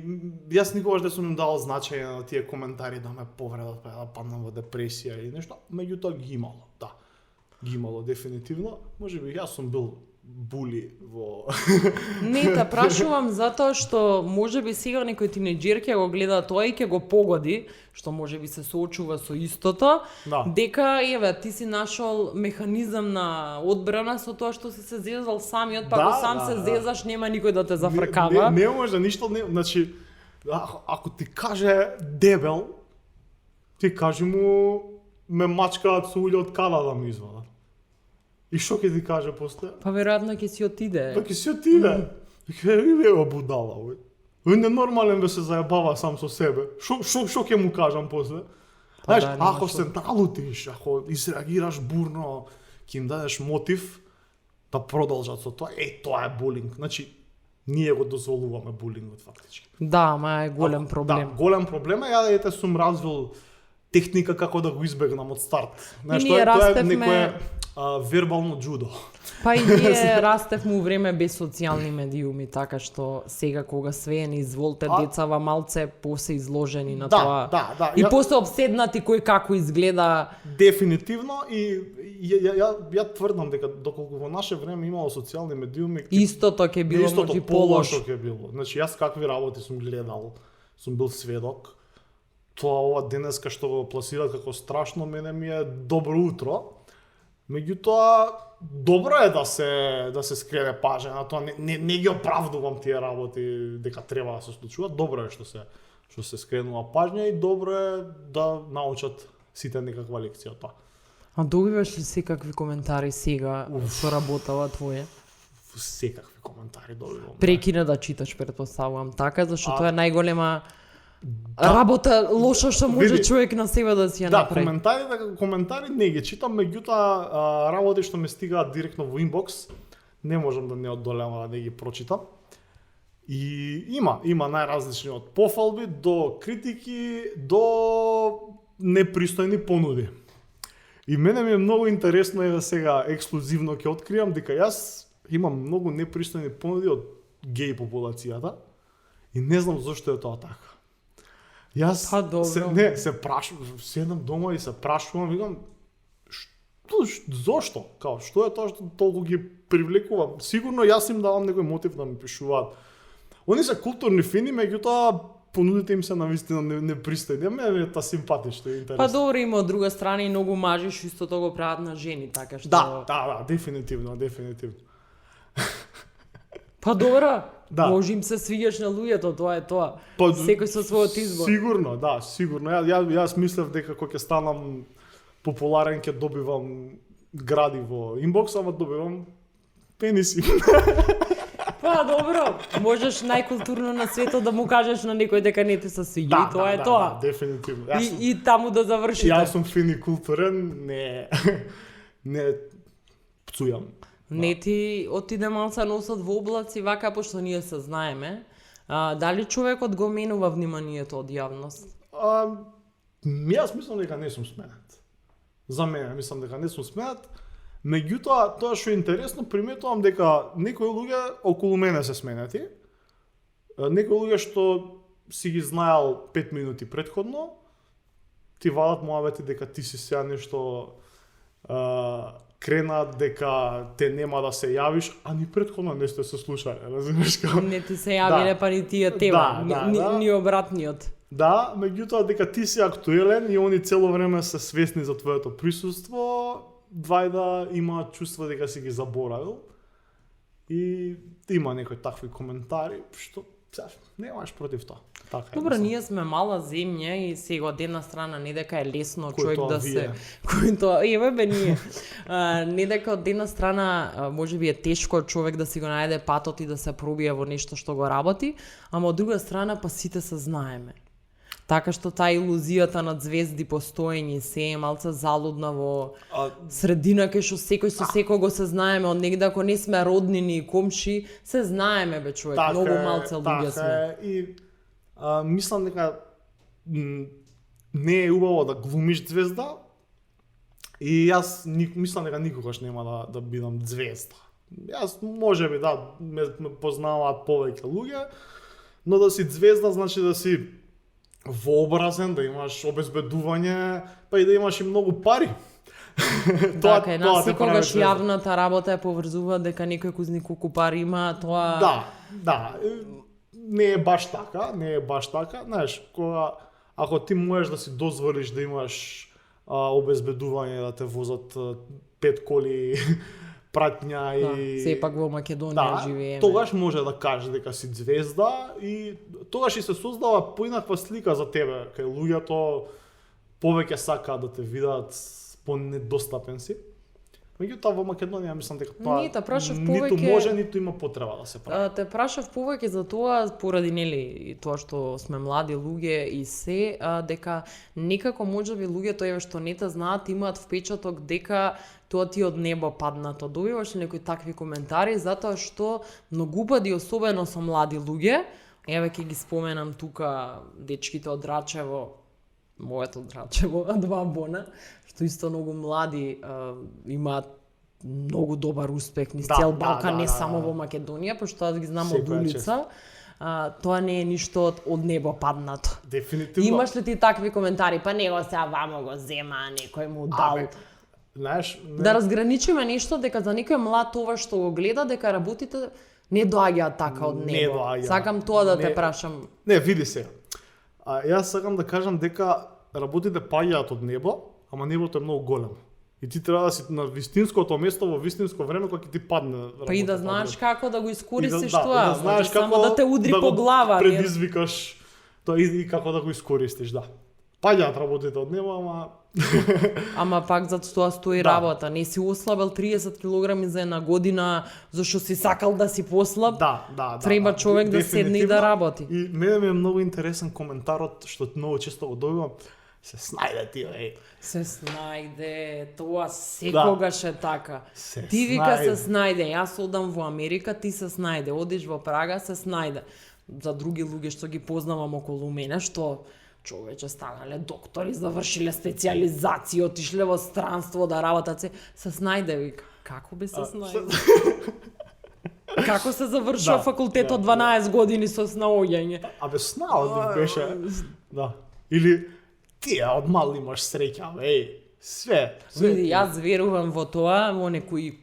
јас никогаш не сум им давал значење на тие коментари да ме повредат, па да паднам во депресија или нешто, меѓутоа ги имало, да. Ги имало дефинитивно. Можеби јас сум бил були во Не, те прашувам затоа што можеби сега некој тинеџер ќе го гледа тоа и ќе го погоди, што можеби се соочува со истото, Да. дека еве ти си нашол механизам на одбрана со тоа што си се зезал самиот, па Да, ако сам да, се да. зезаш нема никој да те зафркава. Не може ништо, не, значи ако ти каже дебел, ти кажи му ме мачкаат со улје од Канада ми извадат. И што ќе ти каже после? Па веројатно ќе си отиде. Па ќе си отиде. Еве будала, овој. Ој ненормален да се заебава сам со себе. Што ќе му кажам после? Па Знаеш, да, нема ако што. се налутиш, ако изреагираш бурно, ќе им дадеш мотив да продолжат со тоа. Тоа е булинг. Значи, ние го дозволуваме булингот фактички. Да, ма е голем проблем. Да, голем проблем е. Ја ете сум развил техника како да го избегнам од старт. Знаеш, ние тоа е растевме- некое вербално џудо. Па и ние растевме у време без социјални медиуми, така што сега кога све е низволте децава малце посе изложени на тоа. Да. И после обседнати кој како изгледа. Дефинитивно и ја тврдам дека доколку во наше време имало социјални медиуми, Истото ќе било можи полош. ќе било. Значи јас какви работи сум гледал, сум бил сведок. Тоа ова денеска што го пласира како страшно, мене ми е добро утро. Меѓутоа добро е да се скрене пажа на тоа. Не ги оправдувам тие работи дека треба да се случуваат. Добро е што се скренува пажња и добро е да научат сите некаква лекција од тоа. А добиваш ли секакви коментари сега со работава твоја? Секакви коментари добивам. Прекина да читаш, претпоставувам така, зашто тоа е најголема работа лоша што може Види, човек на себе да си ја Да, направи. коментари не ги читам, меѓутоа работи што ме стигаат директно во инбокс, не можам да не одолевам да не ги прочитам. И има најразлични од пофалби до критики до непристојни понуди. И мене ми е многу интересно да сега ексклузивно ќе откриам дека јас имам многу непристојни понуди од геј популацијата и не знам зошто е тоа така. Јас Па, добро. се прашувам, седам дома и се прашувам, викам зошто? Као, што е тоа што толку ги привлекува? Сигурно јас им давам некој мотив да ми пишуваат. Они се културни фини, меѓутоа понудите им се навистина непристојни. Мене е та симпатично и интересно. Па добро, има од друга страна и многу мажи што исто тоа го прават на жени, така што... Да, дефинитивно. Па добро, Да. може им се свиѓаш на луѓето, тоа е тоа. Па, Секој со својот избор. Сигурно. Јас мислев дека кога ќе станам популарен ќе добивам гради во инбокс, ама добивам пениси. Па добро, можеш најкултурно на светот да му кажеш на некој дека не те се свиѓа и тоа е тоа. Да, дефинитивно. И таму да завршите. Јас сум фин и културен, не пцујам. Не ти отиде малца носот во облаци, вака пошто ние се знаеме. Дали човекот го менува вниманието од јавност? Јас мислам дека не сум сменат. За мене мислам дека не сум сменат. Меѓутоа, тоа што е интересно, приметувам дека некои луѓе околу мене се сменати. Некои луѓе што си ги знаел 5 минути претходно, ти валат муабети дека ти си сега нешто кренат, дека те нема да се јавиш, а ни претходно не сте се слушале, разбираш како? Не ти се јавиле, па ни тие тема, ни обратниот. Да, меѓутоа дека ти си актуелен и они цело време се свесни за твоето присуство, вајда имаат чувство дека си ги заборавил. И има некои такви коментари, што немаш против тоа. Така Добро, ние сме мала земја и сега од една страна не дека е лесно Кој човек тоа да вие? се... Кој тоа? Бе ние. Не дека од една страна можеби е тешко човек да си го најде патот и да се пробие во нешто што го работи, ама од друга страна па сите се знаеме. Така што таа илузијата на звезди постоење се е малце залудна во средина кај што секој со секого се знаеме, од негде ако не сме роднини и комши, се знаеме бе човек, многу малце луѓе сме. И мислам дека не е убаво да глумиш звезда и јас мислам дека никогаш нема да бидам звезда. Јас можеби ме познаваат повеќе луѓе, но да си звезда значи да си вообразен, да имаш обезбедување, па и да имаш и многу пари. Така е, секогаш јавната работа ја поврзува дека некој кузни колку пари има, тоа... Да. Не е баш така, знаеш, ако ти можеш да си дозволиш да имаш обезбедување, да те возат 5 коли пратња и... Сепак во Македонија живееме. Тогаш може да кажеш дека си звезда и тогаш и се создава поинаква слика за тебе, кај луѓето повеќе сакаат да те видат понедостапен си. Меѓутоа во Македонија мислам дека тоа ниту може, ниту има потреба да се прави. Те прашав повеќе за тоа поради нели тоа што сме млади луѓе и се дека некако можеби луѓето еве што не те знаат имаат впечаток дека тоа ти од небо паднато. Добиваш некои такви коментари затоа што многу пати особено со млади луѓе, еве ќе ги споменам тука дечките од Рачево, моето Рачево, два Бона, што исто многу млади имаат многу добар успех низ цел Балкан, не само во Македонија, пошто аз ги знам од улица. Тоа не е ништо од небо паднато. Дефинитивно. Имаш ли ти такви коментари? Па него сега вамо го зема, некој му дал. Знаеш, Да разграничиме нешто дека за некој млад ова што го гледа дека работите не доаѓаат така од небо. Сакам тоа да те прашам. Не, види се. Јас сакам да кажам дека работите паѓаат од небо, ама небото е многу големо. И ти треба да си на вистинското место во вистинско време кога ќе ти падне. Па и да знаеш како да го искористиш тоа. тоа. Да знаеш како само да те удри по глава. Да предизвикаш тоа и како да го искористиш, да. Паѓаат работите од небо, ама Ама пак за тоа стои работа. Не си ослабел 30 кг за една година зашто си сакал да си послаб. Да. Треба човек да седне и да работи. И мене ми е многу интересен коментарот што многу често го добивам. се снајде ти, Се снајде, тоа секогаш е така. Се Ти вика снајде. се снајде, јас одам во Америка, ти се снајде, одиш во Прага, се снајде. За други луѓе што ги познавам околу мене, што човече станале доктори, завршиле специјализација, отишле во странство да работат се снајде, вика. Како би се снајде? Како се завршува Да, факултетот да, 12 години со снаоѓање? Абе, снаот беше, да. Или ти од мал имаш среќа, све. Види, јас верувам во тоа, во некои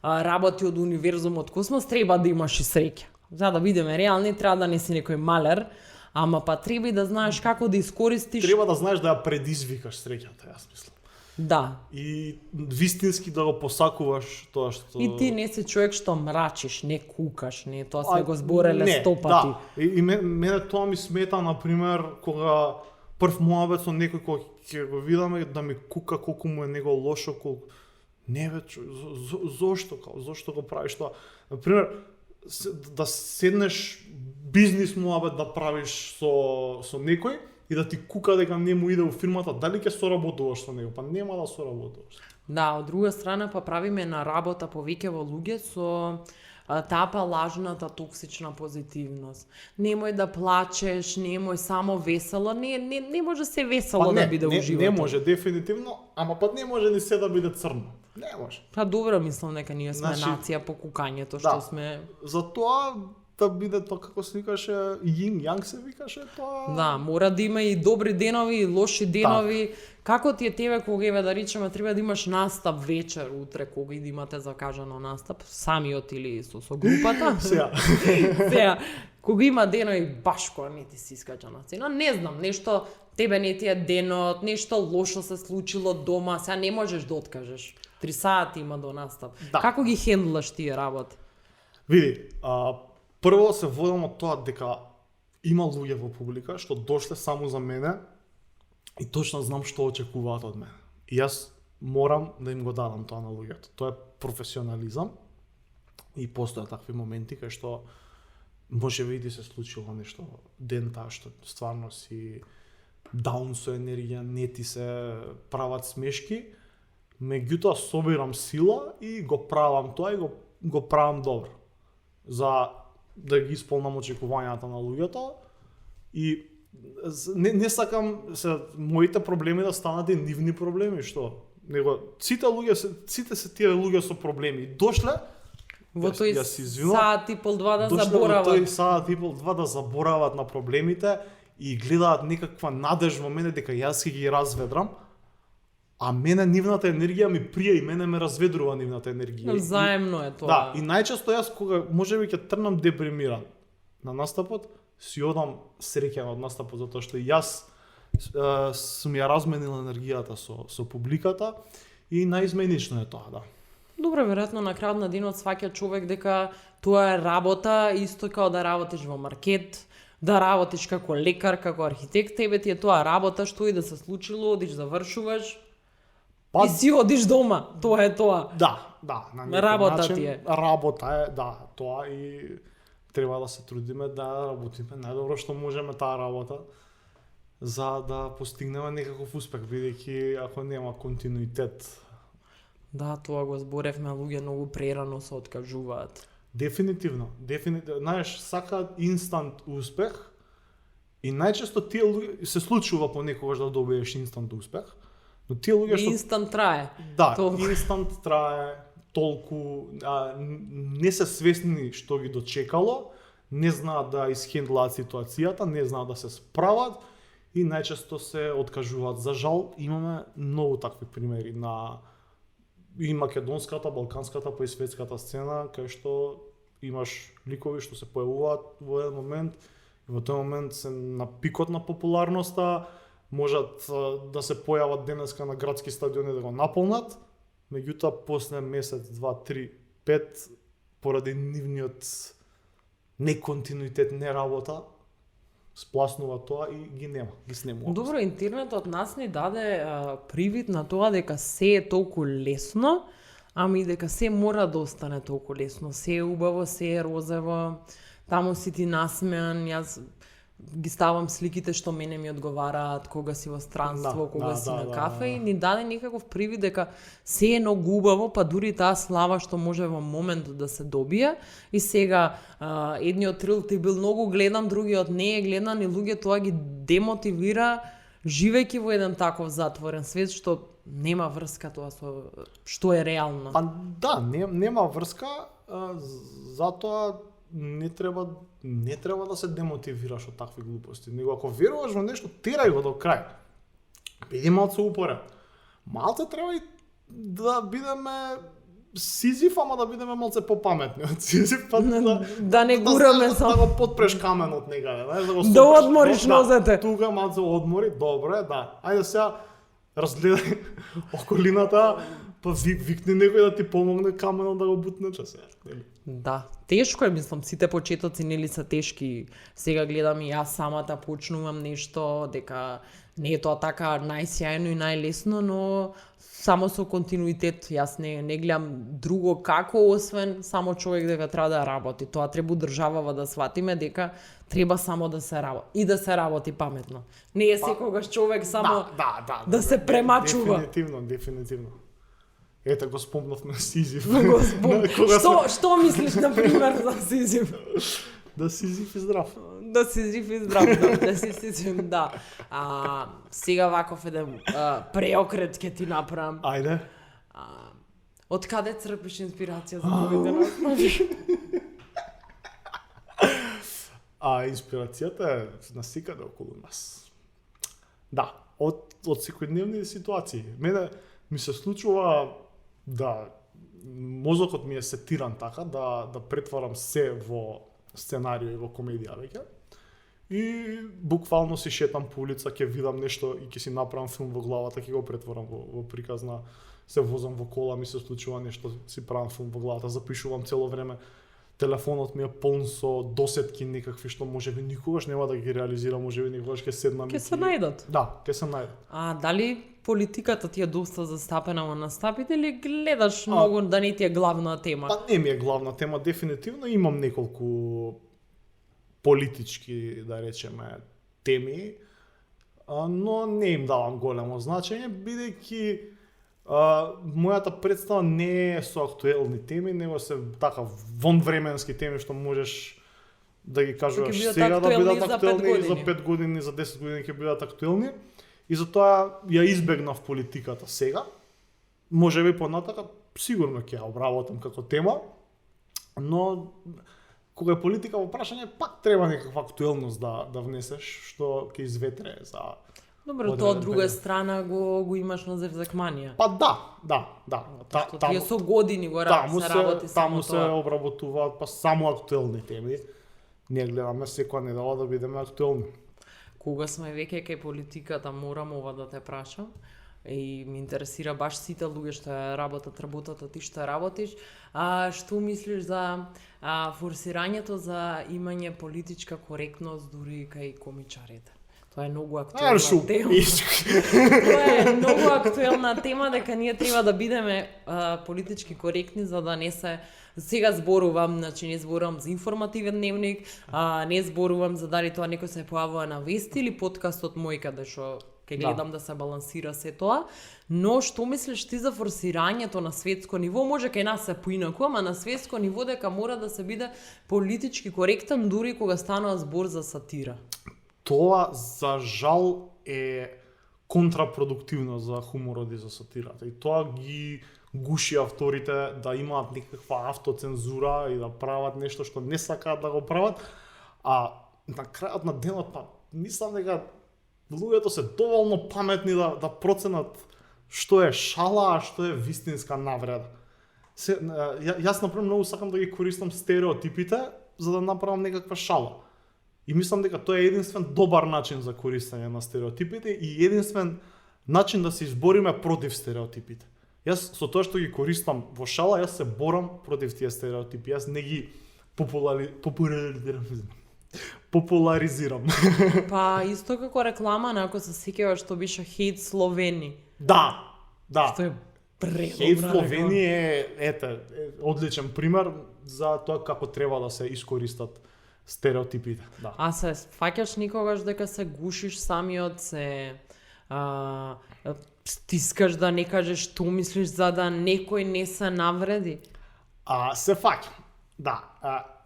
работи од универзумот космос, треба да имаш и среќа. За да бидеме реални, треба да не си некој малер, ама па треба и да знаеш како да искористиш. Треба да знаеш да ја предизвикаш среќата, јас мислам. Да. И вистински да го посакуваш тоа што... И ти не си човек што мрачиш, не кукаш, не, тоа сме го збореле не, 100 пати. Да. И мене тоа ми смета, например, кога прв моабет со некој кој ќе го видаме да ми кука колку му е него лошо, колку... Не бе, зошто го правиш тоа? Например, да седнеш бизнис моабет да правиш со некој и да ти кука дека не му иде во фирмата, дали ќе соработуваш со него? Па нема да соработуваш. Да, од друга страна па правиме на работа повеќе во луѓе со таа лажната токсична позитивност. Немој да плачеш, немој само весело, не може се весело да биде во животот. Не може дефинитивно, ама па не може ни се да биде црно. Не може. Па добро мислам дека ние сме Значи, нација по кукањето што да. сме. Затоа да биде тоа како се викаше Йин Јанг се викаше тоа. Да, мора да има и добри денови и лоши денови. Како ти е тебе кога еве да речеме треба да имаш настап вечер утре кога и да имате закажано настап самиот или со групата? Сега, кога има денови баш кога не ти се искача на цена, не знам, нешто тебе не ти е денот, нешто лошо се случило дома, сега не можеш да откажеш. 3 сати има до настап. Да. Како ги хендлаш тие работи? Види, прво се водам од тоа дека има луѓе во публика што дошле само за мене и точно знам што очекуваат од мене. И јас морам да им го дадам тоа на луѓето. Тоа е професионализам и постојат такви моменти кај што може би ти се случило нешто ден таа што стварно си даун со енергија, не ти се прават смешки, меѓутоа собирам сила и го правам тоа и го правам добро. За да ги исполнам очекувањата на луѓето и не сакам моите проблеми да станат и нивни проблеми, што него сите се тие луѓе со проблеми дошле Во тој јас се извинувам, саат и пол два да дошле заборават. во тој саат и пол два да заборават на проблемите и гледаат некаква надеж во мене дека јас ќе ги разведрам, а мене нивната енергија ми прија и мене ме разведрува нивната енергија. Взаемно е тоа. Да, и најчесто јас кога можеби ќе трнам депримиран на настапот, си одам среќен од настапот затоа што јас сум ја разменил енергијата со публиката и наизменично е тоа, да. Добро, веројатно на крајот на денот сваќа човек дека тоа е работа исто како да работиш во маркет, да работиш како лекар, како архитект, тебе ти е тоа работа, што и да се случило, одиш завршуваш и си одиш дома. Тоа е тоа. Да, на некој Работа начин, ти е. Работа е, да, тоа и треба да се трудиме да работиме најдобро што можеме таа работа за да постигнеме некаков успех, бидејќи ако нема континуитет. Да, тоа го зборевме, луѓе многу прерано се откажуваат. Дефинитивно. Знаеш, сакаат инстант успех и најчесто тие луѓе се случува понекогаш да добиеш инстант успех, но тие луѓе што Инстант трае. да, Толку. инстант трае толку, не се свесни што ги дочекало, не знаат да исхендлаат ситуацијата, не знаат да се справат и најчесто се откажуваат. За жал, имаме многу такви примери на и македонската, балканската, па и светската сцена, кај што имаш ликови што се појавуваат во еден момент и во тој момент се на пикот на популарноста, можат да се појават денеска на градски стадиони да го наполнат, меѓутоа после месец, 2, 3, 5, поради нивниот неконтинуитет, не работа, спласнува тоа и ги нема, ги снемува. Добро, интернетот нас ни даде привид на тоа дека се е толку лесно, ами и дека се мора да остане толку лесно. Се е убаво, се е розево, таму си ти насмеан, јас ги ставам сликите што мене ми одговараат кога си во странство, Да, кога да, си да, на да, кафе да. и ни даде некаков привид дека се е многу убаво, па дури таа слава што може во моментот да се добие. И сега едниот рил ти бил многу гледан, другиот не е гледан и луѓе тоа ги демотивира живејќи во еден таков затворен свет што нема врска тоа со што е реално. Па да, нема врска, затоа не треба да се демотивираш од такви глупости. Него ако веруваш во нешто, терај го до крај. Биди малце упорен. Малце треба и да бидеме Сизиф, ама да бидеме малце попаметни од Сизиф, па Да не гураме да го потпреш каменот некаде, знаеш, да го Да сопреш. одмориш нозете. Тука малце одмори, добре, да. Ајде сега разгледај околината, па викни некој да ти помогне каменот да го бутне сега. Да, тешко е, мислам, сите почетоци нели се тешки. Сега гледам и јас самата почнувам нешто, дека не е тоа така најсјајно и најлесно, но само со континуитет. Јас не гледам друго како, освен само човек дека треба да работи. Тоа треба државава да сватиме дека треба само да се работи. И да се работи паметно. Не е секогаш човек само да се премачува. Дефинитивно. Ете го спомнавме Сизиф. Што мислиш, на пример, за Сизиф? Да Сизиф и здрав. Да си жив и здрав, да си Сизиф, да. Сега ваков еден преокрет ќе ти направам. Ајде. Од каде црпиш инспирација за твоите настани? Инспирацијата е насекаде околу нас. Да, од секојдневни ситуации. Мене ми се случува да мозокот ми е сетиран така да претварам се во сценарио и во комедија веќе. И буквално си шетам по улица, ќе видам нешто и ќе си направам филм во главата, ќе го претворам во приказна. Се возам во кола, ми се случува нешто, си правам филм во главата, запишувам цело време. Телефонот ми е полн со досетки некакви што можеби никогаш нема да ги реализирам, можеби никогаш ќе седнам. Ќе се најдат. Да, ќе се најдат. Дали политиката ти е доста застапена во настапите или гледаш многу да не ти е главна тема? Па не ми е главна тема, дефинитивно имам неколку политички, да речеме, теми, но не им давам големо значење, бидејќи мојата представа не е со актуелни теми, него се така вонвременски теми што можеш да ги кажуваш сега да бидат актуелни и за 5 години, за 10 години ќе бидат актуелни. И затоа ја избегнав политиката сега. Можеби понатака сигурно ќе ја обработам како тема, но кога е политика во прашање, пак треба некаква актуелност да внесеш, што ќе изветре за. Добро, тоа од друга страна го имаш на Зевзакманија. Па да. Тие со години го се работи само таму се обработуваат па само актуелни теми. Ние гледаме секоја недела да бидеме актуелни. Кога сме веќе кај политиката, морам ова да те прашам. И ми интересира баш сите луѓе што работата ти што работиш. Што мислиш за форсирањето за имање политичка коректност дури кај комичарите? Тоа е многу актуелна тема. Тоа е многу актуелна тема, дека ние треба да бидеме политички коректни за да не се. Сега зборувам, значи не зборувам за информативен дневник, не зборувам за дали тоа некој се појавува на вести или подкастот мој каде што ќе гледам да се балансира се тоа. Но што мислиш ти за форсирањето на светско ниво? Може кај нас се поинаку, ама на светско ниво дека мора да се биде политички коректен дури кога станува збор за сатира. Тоа за жал е контрапродуктивно за хуморот и за сатирата. И тоа ги гуши авторите да имаат некаква автоцензура и да прават нешто што не сакаат да го прават, а на крајот на денот па мислам дека луѓето се доволно паметни да проценат што е шала, а што е вистинска навреда. Јас например многу сакам да ги користам стереотипите за да направам некаква шала. И мислам дека тоа е единствен добар начин за користење на стереотипите и единствен начин да се избориме против стереотипите. Јас со тоа што ги користам во шала, јас се борам против тие стереотипи. Јас не ги популаризирам. Па исто како реклама на ако се сеќаваш што беше Хейт Словени. Да. Што е предобра. Хейт Словени е одличен пример за тоа како треба да се искористат стереотипите, да. А се фаќаш никогаш дека се гушиш самиот, се а, стискаш да не кажеш што мислиш за да некој не се навреди? Се фаќам. Да.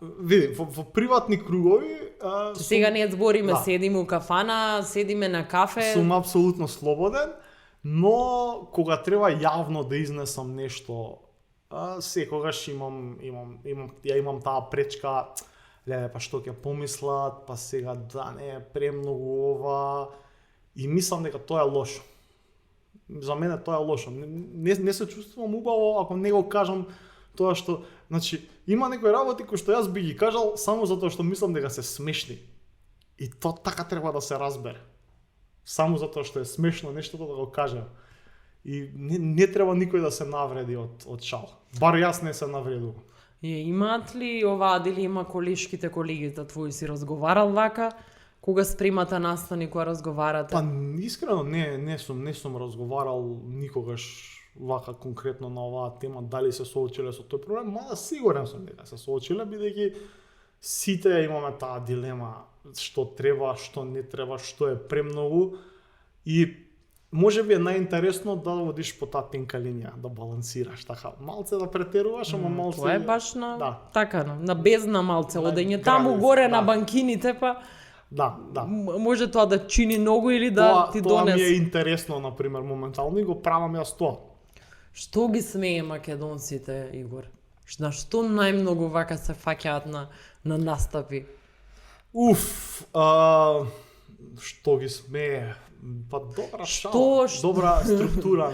Види, во приватни кругови Сега не збориме, да. седиме у кафана, седиме на кафе. сум апсолутно слободен, но кога треба јавно да изнесам нешто, секогаш имам таа пречка, леле, па што ќе помислат, па сега да не е премногу ова, и мислам дека тоа е лошо. За мене тоа е лошо. Не се чувствувам убаво ако не го кажам тоа што, значи, има некои работи кои што јас би ги кажал само затоа што мислам дека се смешни. И тоа така треба да се разбере. Само затоа што е смешно нештото да го кажам. И не треба никој да се навреди од шал. Бар јас не се навредувам. Имаат ли оваа, дали има колешките, колегите твои си разговарал вака? Кога спремата настани, кога разговарате? Па искрено не сум разговарал никогаш вака конкретно на оваа тема, дали се соочиле со тој проблем, мада сигурен сум дека се соочиле, бидејќи сите имаме таа дилема што треба, што не треба, што е премногу, и може би е најинтересно да водиш по таа тенка линија, да балансираш, така, малце да претеруваш, ама малце... Тоа е баш на, да. така, на бездна малце, На одење граница, таму горе да. на банкините, па Да. може тоа да чини многу или да ти Тоа ми е донесе. интересно, например, моментално, и го правам јас тоа. Што ги смее македонците, Игор? На што најмногу вака се фаќаат на настапи? Што ги смее? Па добра шала, Што- добра структура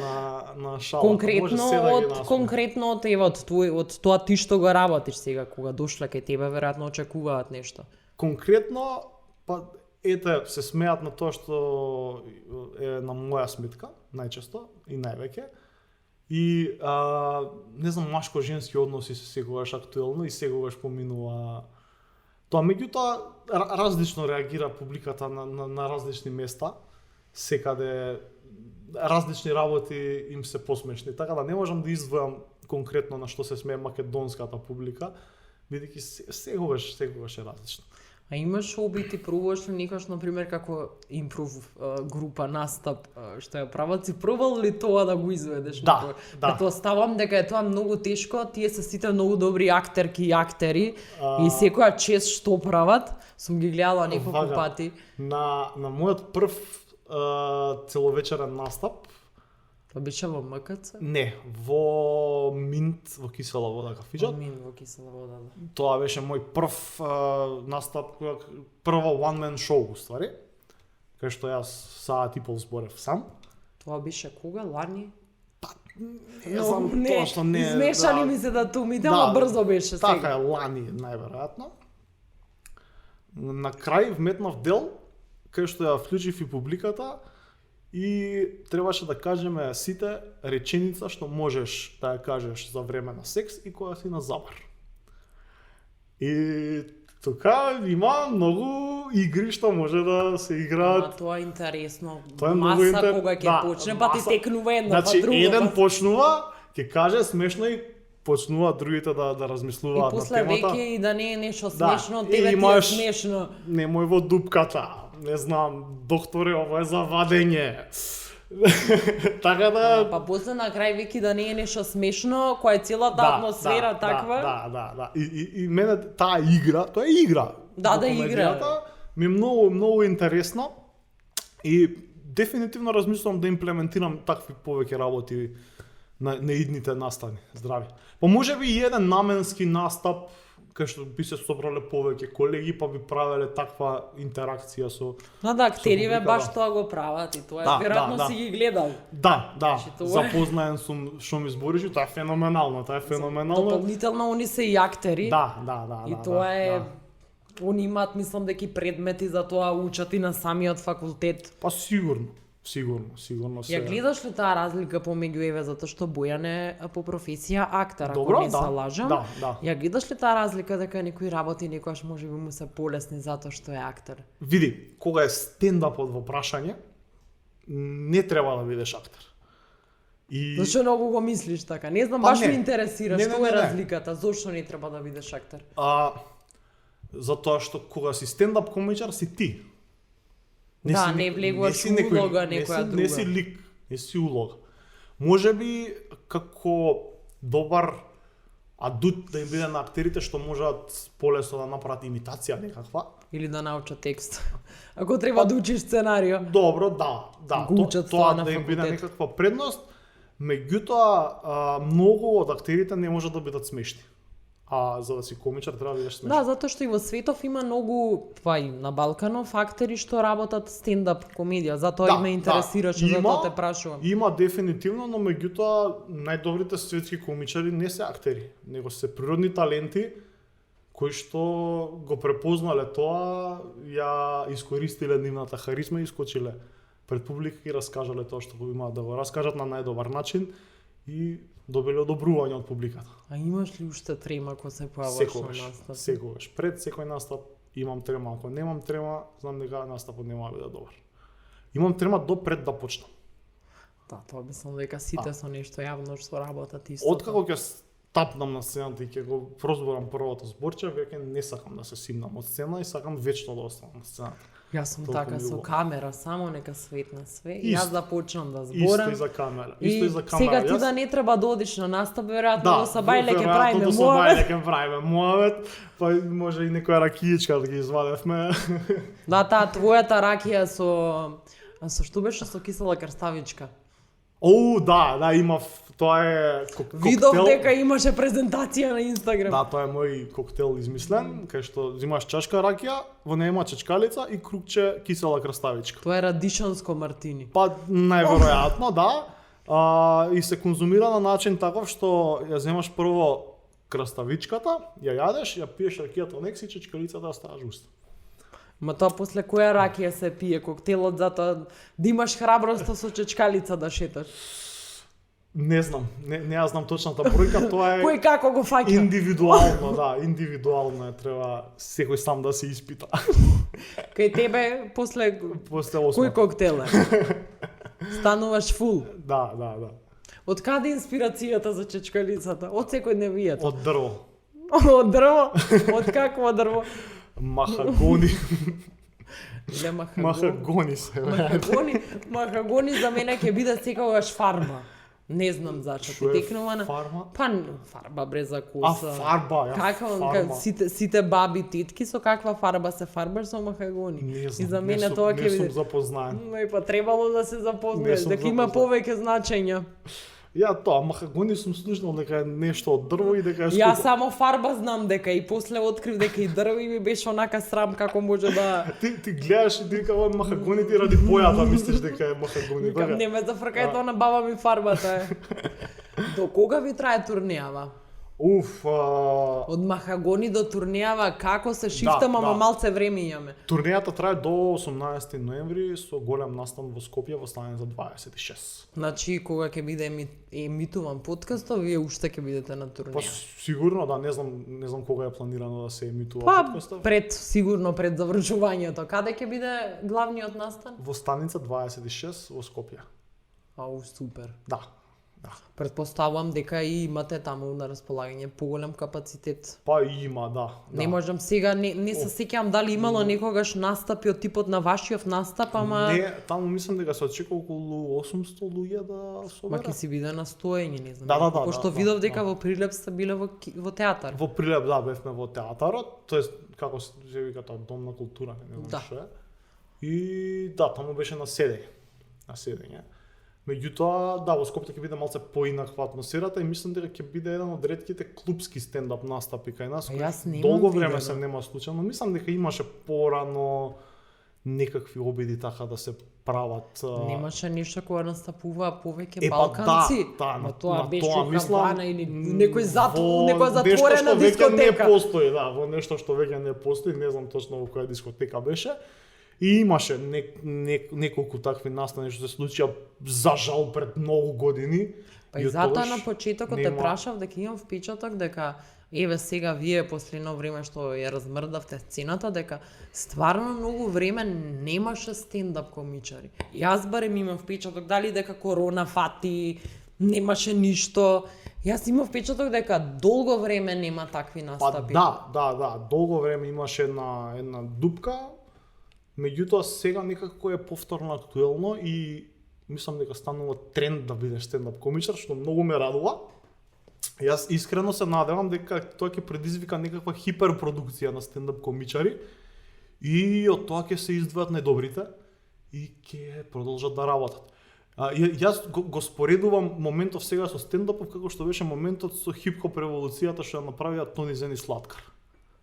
на шала. Конкретно конкретно од тебе, од тоа ти што го работиш сега, кога дошла кај тебе, веројатно очекуваат нешто. Конкретно, па ете, се смеат на тоа што е на моја сметка, најчесто и највеќе. И не знам, машко-женски односи се секогаш актуелно и секогаш поминува тоа. Меѓутоа, различно реагира публиката на различни места. Секаде различни работи им се посмешни. Така да не можам да издвојам конкретно на што се смее македонската публика, бидејќи секогаш е различно. А имаш обити, пробуваш ли некош, например, како импров група, настап, што ја прават, си пробал ли тоа да го изведеш? Да. Претпоставам дека е тоа многу тешко, тие се сите многу добри актерки и актери, и секоја чест што прават, сум ги гледала неколку пати. На мојот прв целовечерен настап, Тоа беше во МКЦ? не, во Минт, во Кисела вода кафиџат. Во Кисела вода, да. Тоа беше мој прв настап, прво one man шоу, ствари, кај што јас саат и пол зборев сам. Тоа беше кога, лани? Не знам, тоа што не... измешали ми се датумите, ама брзо беше сега. Така е, лани најверојатно. На крај вметнав дел, кај што ја вклучив и публиката, и требаше да кажеме сите реченица што можеш да ја кажеш за време на секс и кога си на забар. И тука има многу игри што може да се играат. Тоа е интересно. Тоа е многу Маса кога ќе почне, па ти текнува една, значи, па друга. еден почнува, ќе каже смешно и почнуваат другите да размислуваат И на после темата. веќе и да не е нешто Да, смешно, и тебе ти е имаш- смешно. Немој во дупката, не знам, докторе, ова е за вадење. Така да... Па после на крај веќе да не е нешто смешно, која е целата атмосфера таква. Да. И мене таа игра, тоа е игра. Да, во да, игра. комедијата ми е многу интересно и дефинитивно размислувам да имплементирам такви повеќе работи на идните настани. Здрави. Па може би и еден наменски настап кај што би се собрале повеќе колеги, па би правеле таква интеракција со... Да, актериве публика, баш да. тоа го прават и тоа Да, веројатно да. си ги гледал. Да, тоа е- запознаен сум што ми збориш, и тоа е феноменално, Дополнително они се и актери. Да. И тоа е... Они имаат, мислам, дека и предмети за тоа учат и на самиот факултет. Па сигурно се. Ја гледаш ли таа разлика помеѓу еве, затоа што Бојан е по професија актер, ако Добро, не се лажам. да. Ја гледаш ли таа разлика дека некои работи некогаш можеби му се полесни затоа што е актер? Види, кога е стендапот во прашање, не треба да бидеш актер. И Зашто многу го мислиш така? Не знам, Па баш не. ме интересира Не, што не, е не. разликата, зошто не треба да бидеш актер? Затоа што кога си стендап комичар си ти. Да, не влегуваш у улога некоја друга. Не си лик, не си улога. Може би како добар адут да им биде на актерите што можат полесно да направат имитација некаква. Или да научат текст. Ако треба да учиш сценарио. Добро, да. Го учат Тоа на да им биде факултет. некаква предност. Меѓутоа, многу од актерите не можат да бидат смешни. А за да си комичар треба да бидеш смешен. Да, затоа што и во светов има многу, па и на Балканов, актери што работат стендап комедија, затоа и ме интересираше, затоа те прашувам. Има дефинитивно, но меѓутоа најдобрите светски комичари не се актери, него се природни таленти кои што го препознале тоа, ја искористиле нивната харизма и искочиле пред публика и раскажале тоа што го имаат да го раскажат на најдобар начин и добиле одобрување од публиката. А имаш ли уште трема кога се појаваш на настап? Секогаш. Пред секој настап имам трема, ако немам трема, знам дека настапот нема да биде добар. Имам трема до пред да почнам. Да, тоа мислам дека сите со нешто јавно што работат исто. Откако ќе стапнам на сцената и ќе го прозборам првото зборче, веќе не сакам да се симнам од сцена и сакам вечно да останам на сцената. Јас сум Толку така ми со убаво. камера, само нека светне све. Исто. Јас да почнам да Исто зборам. и за камера. И Исто и за камера. сега ти Јас- да не треба да одиш на настап, веројатно со бајле ќе веројатно правиме до муавет. Сабајле ќе правиме муавет, па може и некоја ракијичка да ги извадевме. Да, таа твојата ракија со што беше со кисела крставичка. Оу, да, има, тоа е Видов коктел. дека имаше презентација на Инстаграм. Да, тоа е мој коктел измислен, кај што взимаш чашка ракија, во неја има чечкалица и крукче кисела краставичка. Тоа е радишанско мартини. Па најверојатно, да. И се конзумира на начин таков што ја земаш прво краставичката, ја јадеш, ја пиеш ракијата некси, чечкалицата ја ставаш уста. Ма тоа после која ракија се пие коктелот затоа да имаш храброста со чечкалица да шеташ. Не знам, не ја знам точната бројка, тоа е Кој како го фаќа? индивидуално, да, индивидуално е, треба секој сам да се испита. Кај тебе после После кој осма. коктел е? Стануваш фул. Да. Од каде инспирацијата за чечкалицата? Од секојдневието. Од дрво. Од дрво? Од какво дрво? Махагони. Иле Махагони се. Махагони за мене ќе биде секогаш фарба. Не знам зашто Што ти е текнува на фарма? Па фарба бреза А коса. фарба, фарма. Сите баби тетки со каква фарба се фарбаш со махагони. Не И знам, за мене не тоа ќе сум биде. запознаен. Но па требало да се Не запознаеш, сум дека има запознат. повеќе значења. Ја тоа, махагони сум слушнал дека е нешто од дрво и дека е скупо. Јас само фарба знам дека и после открив дека и дрво и ми беше онака срам како може да Ти гледаш и дека ова махагони ти ради бојата мислиш дека е махагони. викам не ме зафркај тоа на баба ми фарбата е. До кога ви трае турнејава? Од махагони до турнејава како се шифтам, ама да. малце време имаме. Турнејата трае до 18 ноември со голем настан во Скопје во Слање за 26. Значи кога ќе биде емитуван подкастот, вие уште ќе бидете на Па турнеја. сигурно да, не знам кога е планирано да се емитува Па подкастот. сигурно пред завршувањето. Каде ќе биде главниот настан? Во станица 26 во Скопје. Ау, супер. Да. Предпоставувам дека и имате таму на располагање поголем капацитет. Па има, да. Не можам сега, не се сеќавам дали имало некогаш настапи од типот на вашиот настап, ама Не, таму мислам дека се очекува околу 800 луѓе да ма ќе соберат. си биде настоење, не знам. Да, Пошто да, видов да, дека да. во Прилеп сте биле во театар. Во Прилеп, да, бевме во театарот, тоест како се вика тоа дом на култура, не знам Да. што е. И да, таму беше на седење. Меѓутоа, да, во Скопје ќе биде малце поинаква атмосферата и мислам дека ќе биде еден од ретките клубски стендап настапи кај нас. А кои јас немам долго видено. време се нема случајно. Мислам дека имаше порано некакви обиди така да се прават. Немаше нешто кога настапуваа повеќе Па балканци. да, Ма тоа на беше тоа мислам, кавана или некој во некоја нешто затворена што веќе не дискотека. постои, да, во нешто што веќе не постои, не знам точно во која дискотека беше. И имаше неколку такви настани што се случија за жал пред многу години. Па и од затоа тогаш на почетокот те нема- прашав дека имам впечаток дека еве сега вие после едно време што ја размрдавте сцената дека стварно многу време немаше стендап комичари. Јас барем имам впечаток дали дека корона фати, немаше ништо. Јас имав впечаток дека долго време нема такви Па настапи. да, долго време имаше една дупка, меѓутоа сега некако е повторно актуелно и мислам дека станува тренд да бидеш стендап комичар, што многу ме радува. Јас искрено се надевам дека тоа ќе предизвика некаква хиперпродукција на стендап комичари и од тоа ќе се издвојат најдобрите и ќе продолжат да работат. Јас го споредувам моментов сега со стендапов како што беше моментот со хип-хоп револуцијата што ја направија Тони Зен и Слаткар.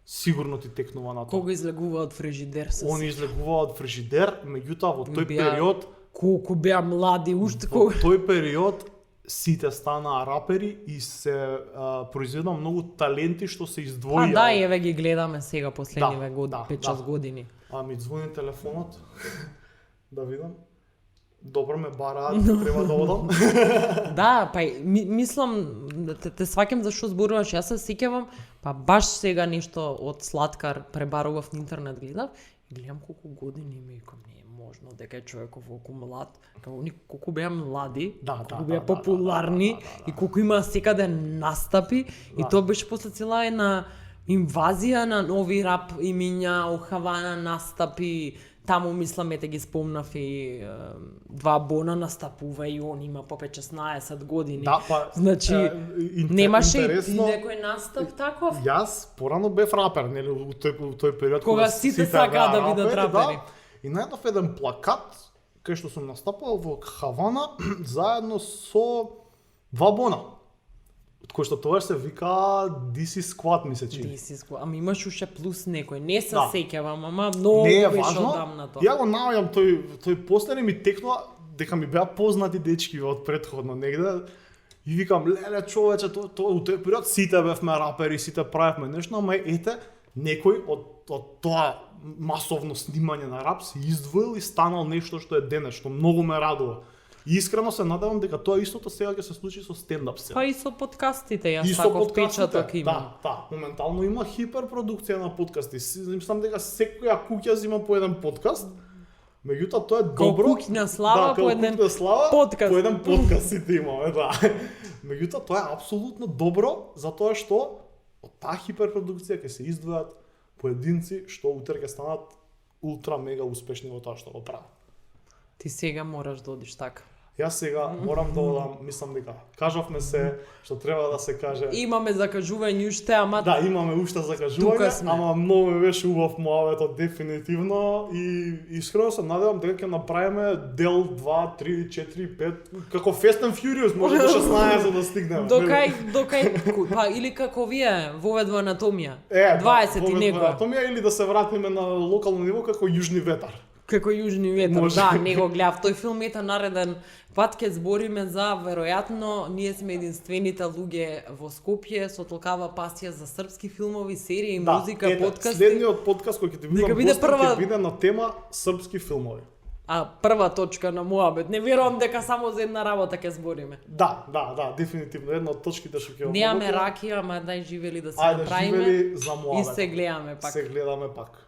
Сигурно ти текнува на тоа. Кога излегува од фрижидер се. Они излегува од фрижидер, меѓутоа во тој Беа период, колку беа млади уште во кога. тој период сите станаа рапери и се произведа многу таленти што се издвоија. Да, еве ги гледаме сега последниве Да, години, да, 5-6 да. години. Ми звони телефонот. Да видам. Добро ме бараат, треба да одам. Да, па мислам, те сваќам за што зборуваш, јас се сеќавам, па баш сега нешто од Слаткар пребарував на интернет гледав, и гледам колку години има и ком не е можно дека е човеков колку млад, како они колку беа млади, колку беа популарни и колку има секаде настапи и тоа беше после цела една инвазија на нови рап имиња, Охавана настапи. Таму мислам ете ги спомнав и два Бона настапува и он има по 16 години. Да, па Значи немаше и интересно, некој настап таков? Јас порано бев рапер, нели, у тој период Кога сите сакаат да бидат рапери. И најдов еден плакат кај што сум настапал во Хавана заедно со два Бона. Од кој што тоа се вика DC Squad, ми се чини. Ама имаш уште плюс некој, не се Да. сеќавам, ама многу Не е беше важно. одамна тоа. Ја го наоѓам тој постер и ми текнува дека ми беа познати дечки од претходно негде. И викам, леле човече, тоа у тој период сите бевме рапери, сите правевме нешто, ама ете, некој од тоа масовно снимање на рап се издвоил и станал нешто што е денес, што многу ме радува. И искрено се надевам дека тоа истото сега ќе се случи со стендап сцена. Па и со подкастите, јас И со таков подкастите, печаток имам. Да, моментално има хиперпродукција на подкасти. Мислам дека секоја куќа зима по еден подкаст. Меѓутоа тоа е добро. куќна слава да, по еден куќна слава, подкаст. По еден подкаст сите имаме, да. Меѓутоа тоа е апсолутно добро затоа што од таа хиперпродукција ќе се издвојат поединци што утре ќе станат ултра мега успешни во тоа што го прават. Ти сега мораш да одиш така. Јас сега морам да одам, мислам дека кажавме се што треба да се каже. Имаме закажување уште, ама Да, имаме уште Тука закажување, сме. ама многу ми беше убав муаветот дефинитивно и искрено се надевам дека ќе направиме дел 2, 3, 4, 5, како Fast and Furious, може до 16 да стигнеме. Докај, па или како вие воведува анатомија. Е, 20 и некоја. Анатомија или да се вратиме на локално ниво како Јужни ветар. Како Јужни ветар, Може. да, него гледав. Тој филм ета нареден пат ќе збориме за, веројатно, ние сме единствените луѓе во Скопје со толкава пасија за српски филмови, серија и музика, подкасти. Следниот подкаст кој ќе ти Нека бидам биде гостин прва- ќе биде на тема српски филмови. А прва точка на муабет. Не верувам дека само за една работа ќе збориме. Да, дефинитивно една од точките што ќе Немаме обработиме. ракија, ама дај живели да се Ајде, направиме живели за и муабет. се гледаме пак. Се гледаме пак.